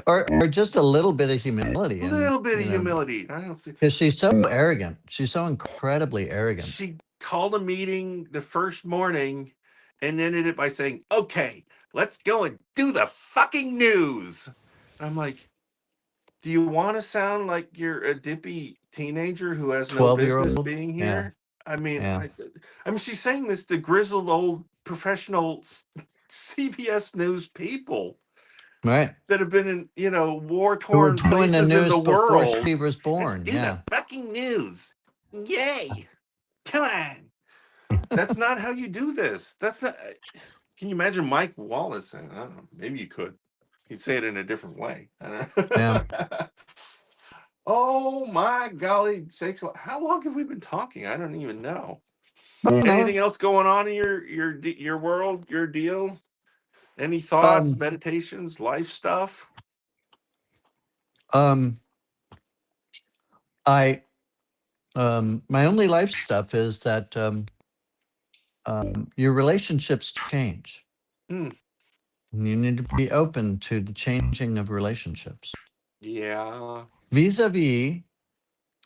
or just a little bit of humility. A little bit of humility. I don't see. Because she's so arrogant. She's so incredibly arrogant. She called a meeting the first morning and ended it by saying, okay, let's go and do the fucking news. And I'm like, do you want to sound like you're a dippy teenager who has no business being here? Yeah. I mean, Yeah. she's saying this to grizzled old professional CBS News people, Right, that have been in, who were war-torn doing the places in news the before world. she was Let's born. do Yeah. the fucking news. Yay. Come on. That's not how you do this. That's not. Can you imagine Mike Wallace saying, I don't know, maybe you could. He'd say it in a different way. I don't know. Yeah. Oh my golly sakes. How long have we been talking? I don't even know. Anything else going on in your world, your deal? Any thoughts, Um, meditations, life stuff? um, I my only life stuff is that your relationships change. Hmm. And you need to be open to the changing of relationships. Yeah. Vis-a-vis,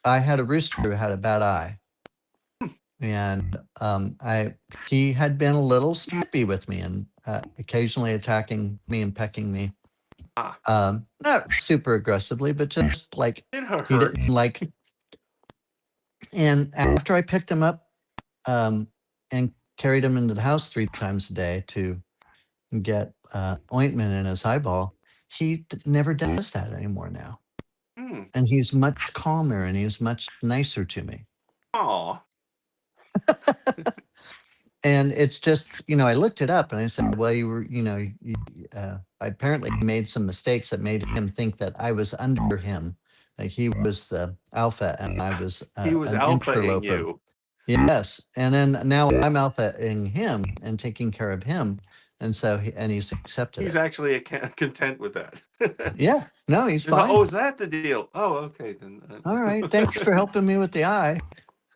I had a rooster who had a bad eye, and I he had been a little snappy with me and occasionally attacking me and pecking me. Ah, Not super aggressively, but just like it he didn't hurts. like. And after I picked him up um, and carried him into the house 3 times a day to get ointment in his eyeball, he never does that anymore now. Hmm. And he's much calmer and he's much nicer to me. Aw. And it's just, I looked it up and I said, well, you were, I apparently made some mistakes that made him think that I was under him. Like he was the alpha and I was He was an alpha-ing interloper. you. Yes. And then now I'm alpha-ing him and taking care of him. And so, he's accepted He's it. actually content with that. Yeah. No, he's He's like, fine. oh, is that the deal? Oh, okay then. All right. Thanks for helping me with the eye.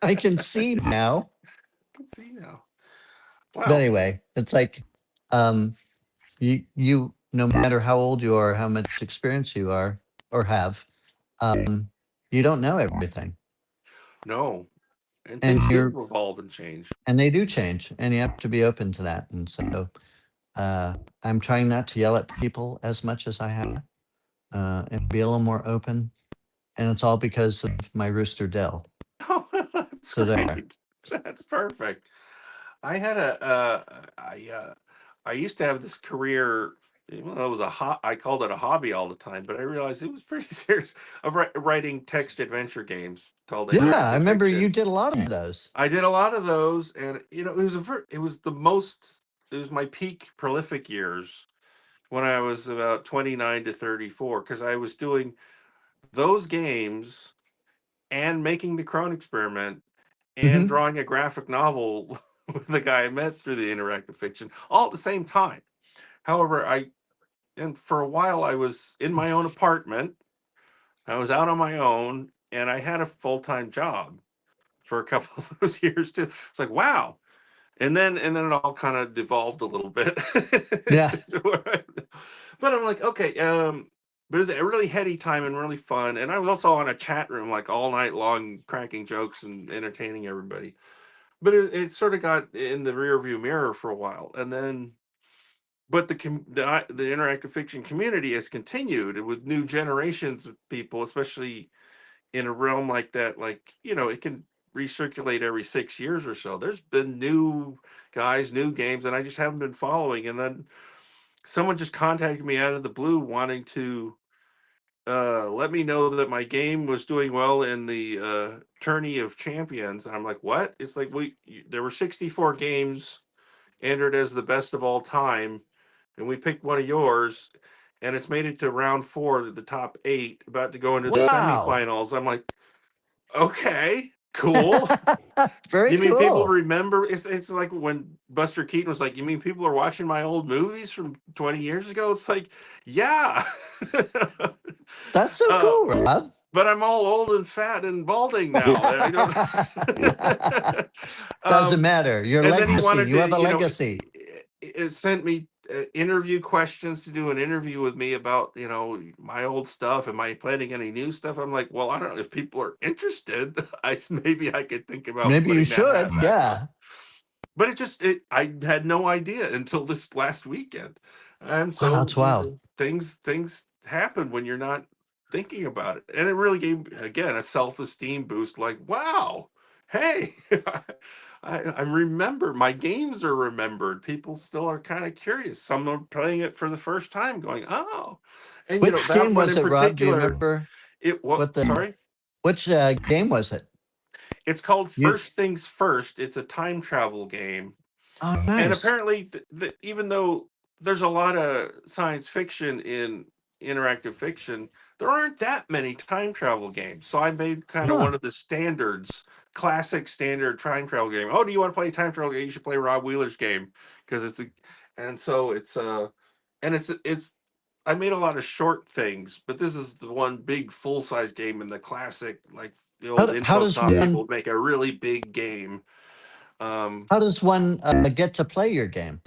I can see now. I can see now. But Wow. anyway, it's like, you no matter how old you are, how much experience you are or have, you don't know everything, No. And and things do evolve and change. they do change, and you have to be open to that. And so, I'm trying not to yell at people as much as I have, and be a little more open. And it's all because of my rooster Dell. Oh, that's So there. great. That's perfect. I had I used to have this career. Well, it was I called it a hobby all the time, but I realized it was pretty serious of writing text adventure games called Yeah, I interactive remember you fiction. did a lot of those. I did a lot of those, and it was the most. It was my peak prolific years when I was about 29 to 34 because I was doing those games and making the Krone experiment and Hmm. drawing a graphic novel with the guy I met through the interactive fiction all at the same time. However, and for a while I was in my own apartment. I was out on my own and I had a full-time job for a couple of those years too. It's like, wow. And then it all kind of devolved a little bit. Yeah. But I'm like, okay, but it was a really heady time and really fun. And I was also on a chat room like all night long, cracking jokes and entertaining everybody. But it sort of got in the rearview mirror for a while, and then, but the interactive fiction community has continued with new generations of people, especially in a realm like that. Like it can recirculate every 6 years or so. There's been new guys, new games, and I just haven't been following. And then someone just contacted me out of the blue wanting to let me know that my game was doing well in the tourney of champions. And I'm like, what? It's like there were 64 games entered as the best of all time, and we picked one of yours, and it's made it to round 4 of the top 8, about to go into the Wow. semifinals. I'm like, okay, cool. Very You mean people cool. remember? It's like when Buster Keaton was like, "You mean people are watching my old movies from 20 years ago?" It's like, yeah. That's so uh, cool, Rob. but I'm all old and fat and balding now. I don't. Doesn't matter. Your And then he legacy. wanted You to, have a legacy. it sent me interview questions to do an interview with me about my old stuff. Am I planning any new stuff? I'm like, well, I don't know if people are interested. Maybe I could think about Maybe you putting that should. hat back on. Yeah. But I had no idea until this last weekend. And Wow, so that's wild. things happen when you're not thinking about it. And it really gave, again, a self-esteem boost. Like, wow, hey, I remember my games are remembered. People still are kind of curious. Some are playing it for the first time, going, oh, and Which that game one was in it, Rob? Do you particular. remember what the Sorry. which game was it? It's called You First Things First. It's a time travel game. Oh, And nice. apparently, even though there's a lot of science fiction in interactive fiction, there aren't that many time travel games. So I made kind of Huh. one of the standards classic standard time travel game. Oh, do you want to play a time travel game? You should play Rob Wheeler's game because it's I made a lot of short things, but this is the one big full size game in the classic, like the old How does Infocom people one would make a really big game. how does one get to play your game?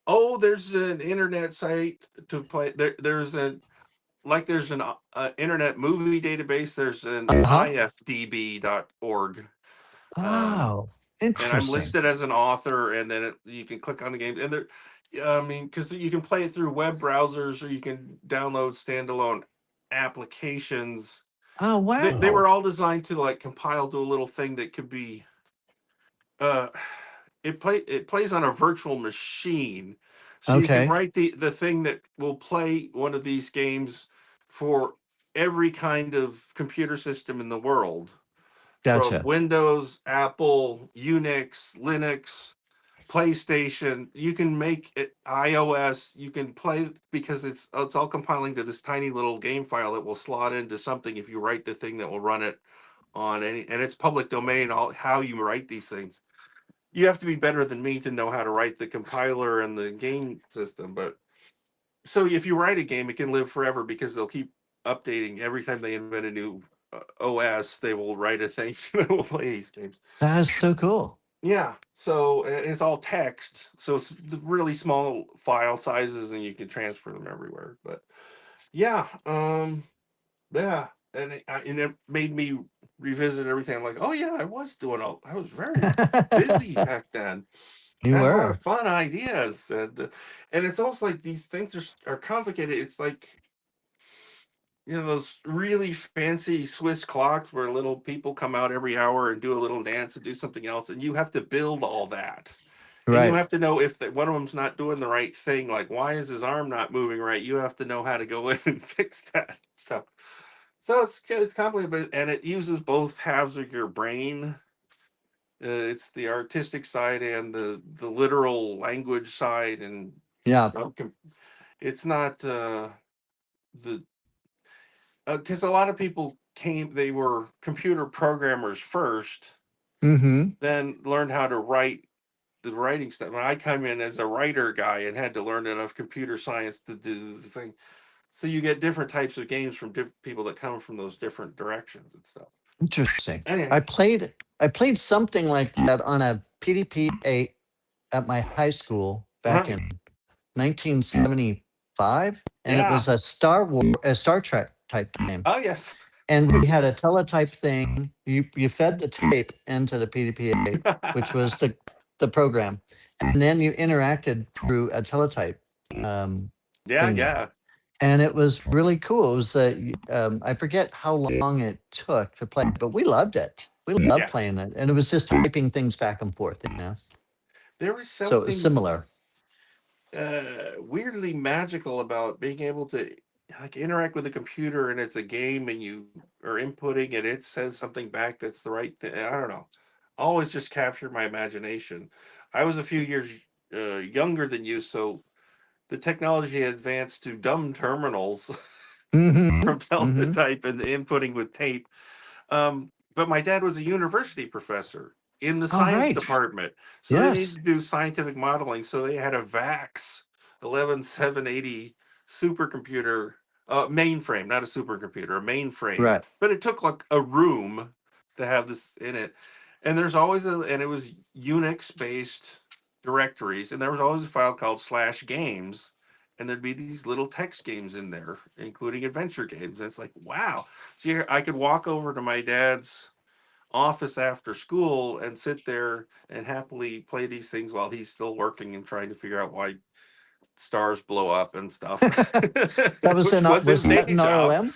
Oh, there's an internet site to play. There's an internet movie database. There's an Uh-huh. ifdb.org. Oh, And I'm interesting. listed as an author, and then you can click on the game, and there, I mean, because you can play it through web browsers, or you can download standalone applications. Oh, They wow. were all designed to like compile to a little thing that could be, uh, it plays on a virtual machine, so you can Okay. write the thing that will play one of these games for every kind of computer system in the world, from Gotcha. Windows, Apple, Unix, Linux, PlayStation. You can make it iOS. You can play because it's all compiling to this tiny little game file that will slot into something if you write the thing that will run it on any. And it's public domain. All how you write these things. You have to be better than me to know how to write the compiler and the game system. But so if you write a game, it can live forever because they'll keep updating every time they invent a new OS. They will write a thing that will play these games. That is so cool. Yeah, so and it's all text, so it's really small file sizes, and you can transfer them everywhere. But yeah, yeah, and it made me revisit everything. I'm like, oh yeah, I was very busy back then. You I had a lot of were. fun ideas, and it's almost like these things are complicated. It's like, those really fancy Swiss clocks where little people come out every hour and do a little dance and do something else, and you have to build all that. And you Right. have to know if one of them's not doing the right thing. Like, why is his arm not moving right? You have to know how to go in and fix that stuff. So it's complicated, and it uses both halves of your brain. It's the artistic side and the literal language side, and Yeah. it's not the because a lot of people they were computer programmers first, Mm-hmm. then learned how to write the writing stuff. And I come in as a writer guy and had to learn enough computer science to do the thing. So you get different types of games from different people that come from those different directions and stuff. Interesting. Anyway, I played something like that on a PDP-8 at my high school back in 1975, and it yeah. was a Star Trek type game. Oh yes. And we had a teletype thing. You fed the tape into the PDP-8, which was the program, and then you interacted through a teletype yeah, thingy. yeah. And it was really cool. It was I forget how long it took to play, but we loved it. We loved Yeah. playing it, and it was just typing things back and forth. There was So it was something similar. weirdly magical about being able to like interact with a computer, and it's a game, and you are inputting and it says something back that's the right thing. I don't know. Always just captured my imagination. I was a few years younger than you, so the technology had advanced to dumb terminals Mm-hmm. from Mm-hmm. teletype and the inputting with tape. But my dad was a university professor in the All science right. department. So they needed Yes. to do scientific modeling. So they had a VAX 11780 supercomputer, mainframe, not a supercomputer, a mainframe. Right. But it took like a room to have this in it. And and it was Unix based directories. And there was always a file called /games. And there'd be these little text games in there, including adventure games. And it's like, wow. So I could walk over to my dad's office after school and sit there and happily play these things while he's still working and trying to figure out why stars blow up and stuff, That was which was his day that an job. RLM?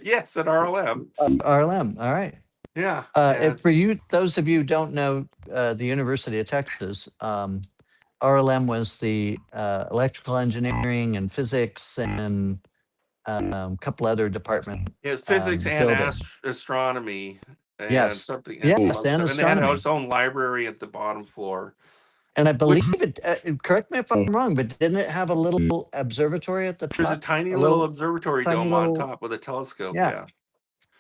Yes, at RLM. RLM. All right. Yeah. If for you, those of you who don't know the University of Texas, RLM was the electrical engineering and physics and a couple other department It's physics and building. astronomy and Yes. something. Yes, some and other stuff. And they had astronomy. its own library at the bottom floor. And I Which believe it. Correct me if I'm wrong, but didn't it have a little observatory at the top? there's a tiny little observatory dome on top with a telescope. Yeah.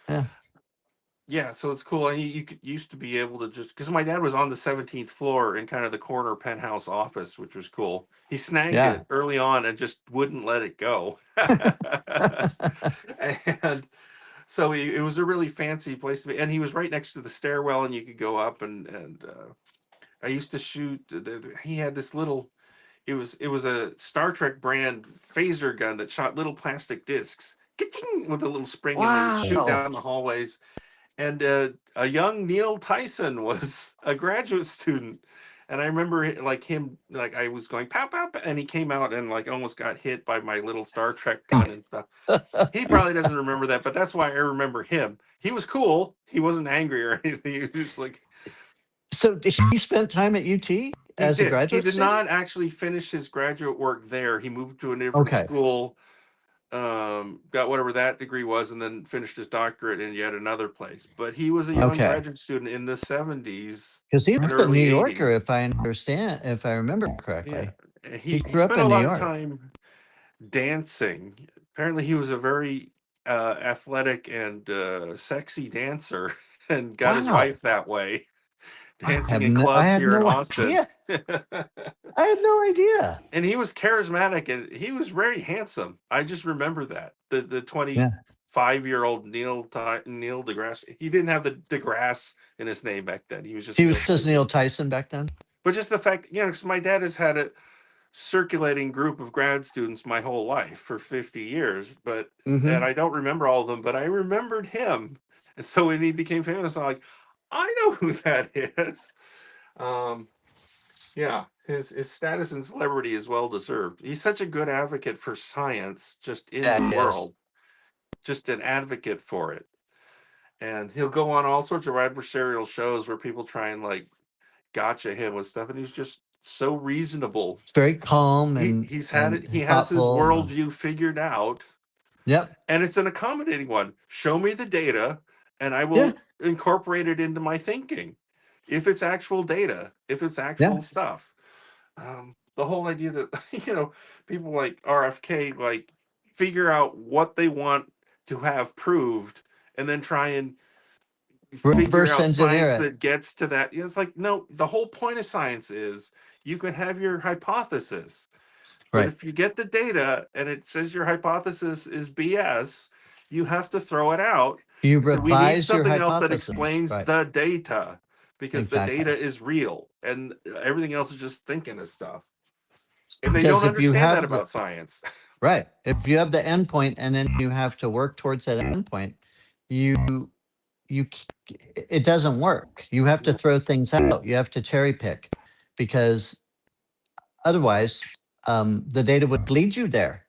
Yeah. Yeah, so it's cool. And you could used to be able to just because my dad was on the 17th floor in kind of the corner penthouse office, which was cool. He snagged Yeah. it early on and just wouldn't let it go. And so it was a really fancy place to be. And he was right next to the stairwell, and you could go up and I used to shoot. He had this little. It was a Star Trek brand phaser gun that shot little plastic discs with a little spring, and they would shoot Wow. down the hallways. And a young Neil Tyson was a graduate student, and I remember like him, like I was going pow pow, pow, and he came out and like almost got hit by my little Star Trek gun and stuff. He probably doesn't remember that, but that's why I remember him. He was cool. He wasn't angry or anything. He was just like So he spent time at UT he as a did. He graduate did student? not actually finish his graduate work there. He moved to a different Okay. school, got whatever that degree was, and then finished his doctorate in yet another place. But he was a young Okay. graduate student in the 70s Because he and was a New early Yorker, 80s. if I remember Yeah, correctly. he He grew up spent a in New lot of York. time dancing. Apparently, he was a very athletic and sexy dancer, and got his Wow. wife that way, I dancing in I clubs had here in no Austin. idea. I had no idea. And he was charismatic and he was very handsome. I just remember that the Yeah. 25-year-old Neil deGrasse. He didn't have the deGrasse in his name back then. He was just He was Neil just Neil Tyson. Tyson back then. But just the fact, because my dad has had a circulating group of grad students my whole life for 50 years, and Hmm. I don't remember all of them, but I remembered him. And so when he became famous, I'm like, I know who that is. Um, Yeah, his status and celebrity is well deserved. He's such a good advocate for science just in Yeah, the he is. world, just an advocate for it. And he'll go on all sorts of adversarial shows where people try and like gotcha him with stuff, and he's just so reasonable. It's very calm He's had it, he and has his thoughtful. worldview figured out, Yep. and it's an accommodating one. Show me the data, and I Yeah. will incorporate it into my thinking. If it's actual data, if it's Yeah. actual stuff. The whole idea that people like RFK like figure out what they want to have proved and then try and figure Reverse out engineer science it. that gets to that. It's like, no, the whole point of science is you can have your hypothesis, but Right. if you get the data and it says your hypothesis is BS, you have to throw it out. You So we need revise your something else that hypothesis. explains Right. the data, because the data Exactly. is real and everything else is just thinking of stuff. And they Because don't if you understand that have the about science. right, if you have the endpoint and then you have to work towards that endpoint, you it doesn't work. You have to throw things out. You have to cherry pick, because otherwise, the data would lead you there.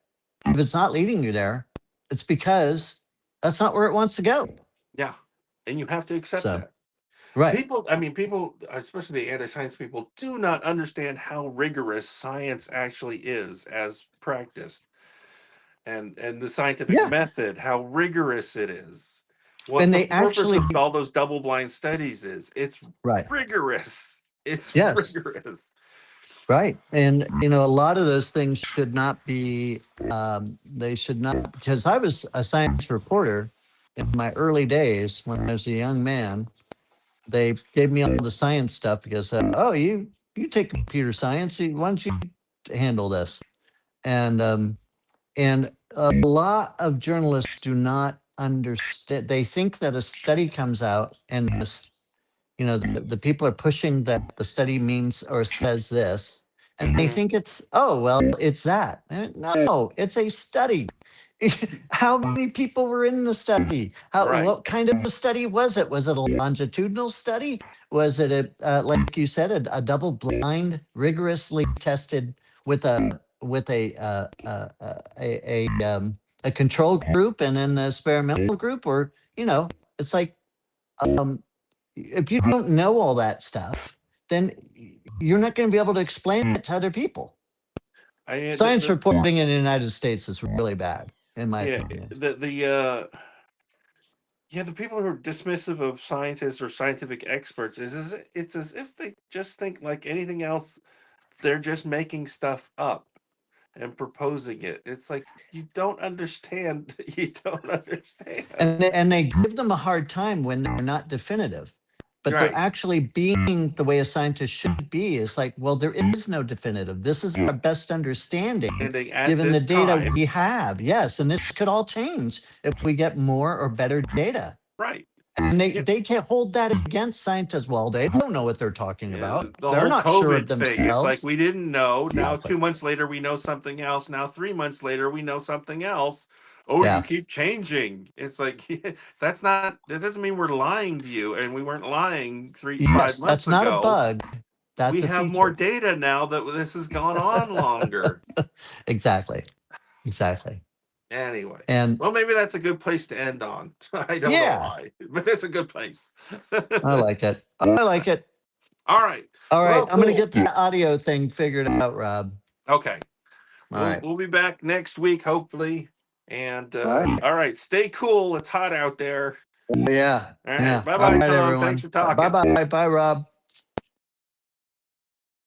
If it's not leading you there, it's because that's not where it wants to go. Yeah. And you have to accept So, that. right. People, especially the anti-science people, do not understand how rigorous science actually is as practiced, and the scientific Yeah. method, how rigorous it is. What And the they purpose actually, of all those double-blind studies is. It's right. rigorous. It's Yes. rigorous. Right. And, a lot of those things should not be, they should not, because I was a science reporter in my early days when I was a young man. They gave me all the science stuff because, oh, you take computer science. Why don't you handle this? And a lot of journalists do not understand. They think that a study comes out and the people are pushing that the study means or says this, and they Mhm. think it's, oh, well, it's that. No, it's a study. How many people were in the study? Right. What kind of a study was it? Was it a longitudinal study? Was it like you said, a double blind, rigorously tested with a control group and then the experimental group? Or it's like, um, if you don't know all that stuff, then you're not going to be able to explain it to other people. I Science reporting in the United States is really bad, in my yeah, opinion. the people who are dismissive of scientists or scientific experts it's as if they just think like anything else, they're just making stuff up. and proposing it. It's like, you don't understand. You don't understand. And they give them a hard time when they're not definitive, but Right. they're actually being the way a scientist should be. It's like, well, there is no definitive. This is our best understanding Ending at given the this data time. we have. Yes, and this could all change if we get more or better data. Right. And Yeah. they can't hold that against scientists. Well, they don't know what they're talking Yeah, about. the They're whole not sure of COVID thing. It's like, themselves. we didn't know. Now, Exactly. 2 months later, we know something else. Now, 3 months later, we know something else. Oh, you Yeah. keep changing. It's like, that's not, that doesn't mean we're lying to you. And we weren't lying 5 Yes, months that's not a ago. bug. That's We a have more feature. data now that this has gone on longer. Exactly. Exactly. Anyway, And well, maybe that's a good place to end on. I don't know yeah, why, but that's a good place. I like it. I like it. All right. All right. Well, I'm going to cool. get the audio thing figured out, Rob. Okay. All right. We'll be back next week, hopefully. And right. all right, stay cool. It's hot out there. Yeah. All right. Yeah. Bye All bye, right, Tom. everyone. Thanks for talking. Bye bye. Bye, Rob.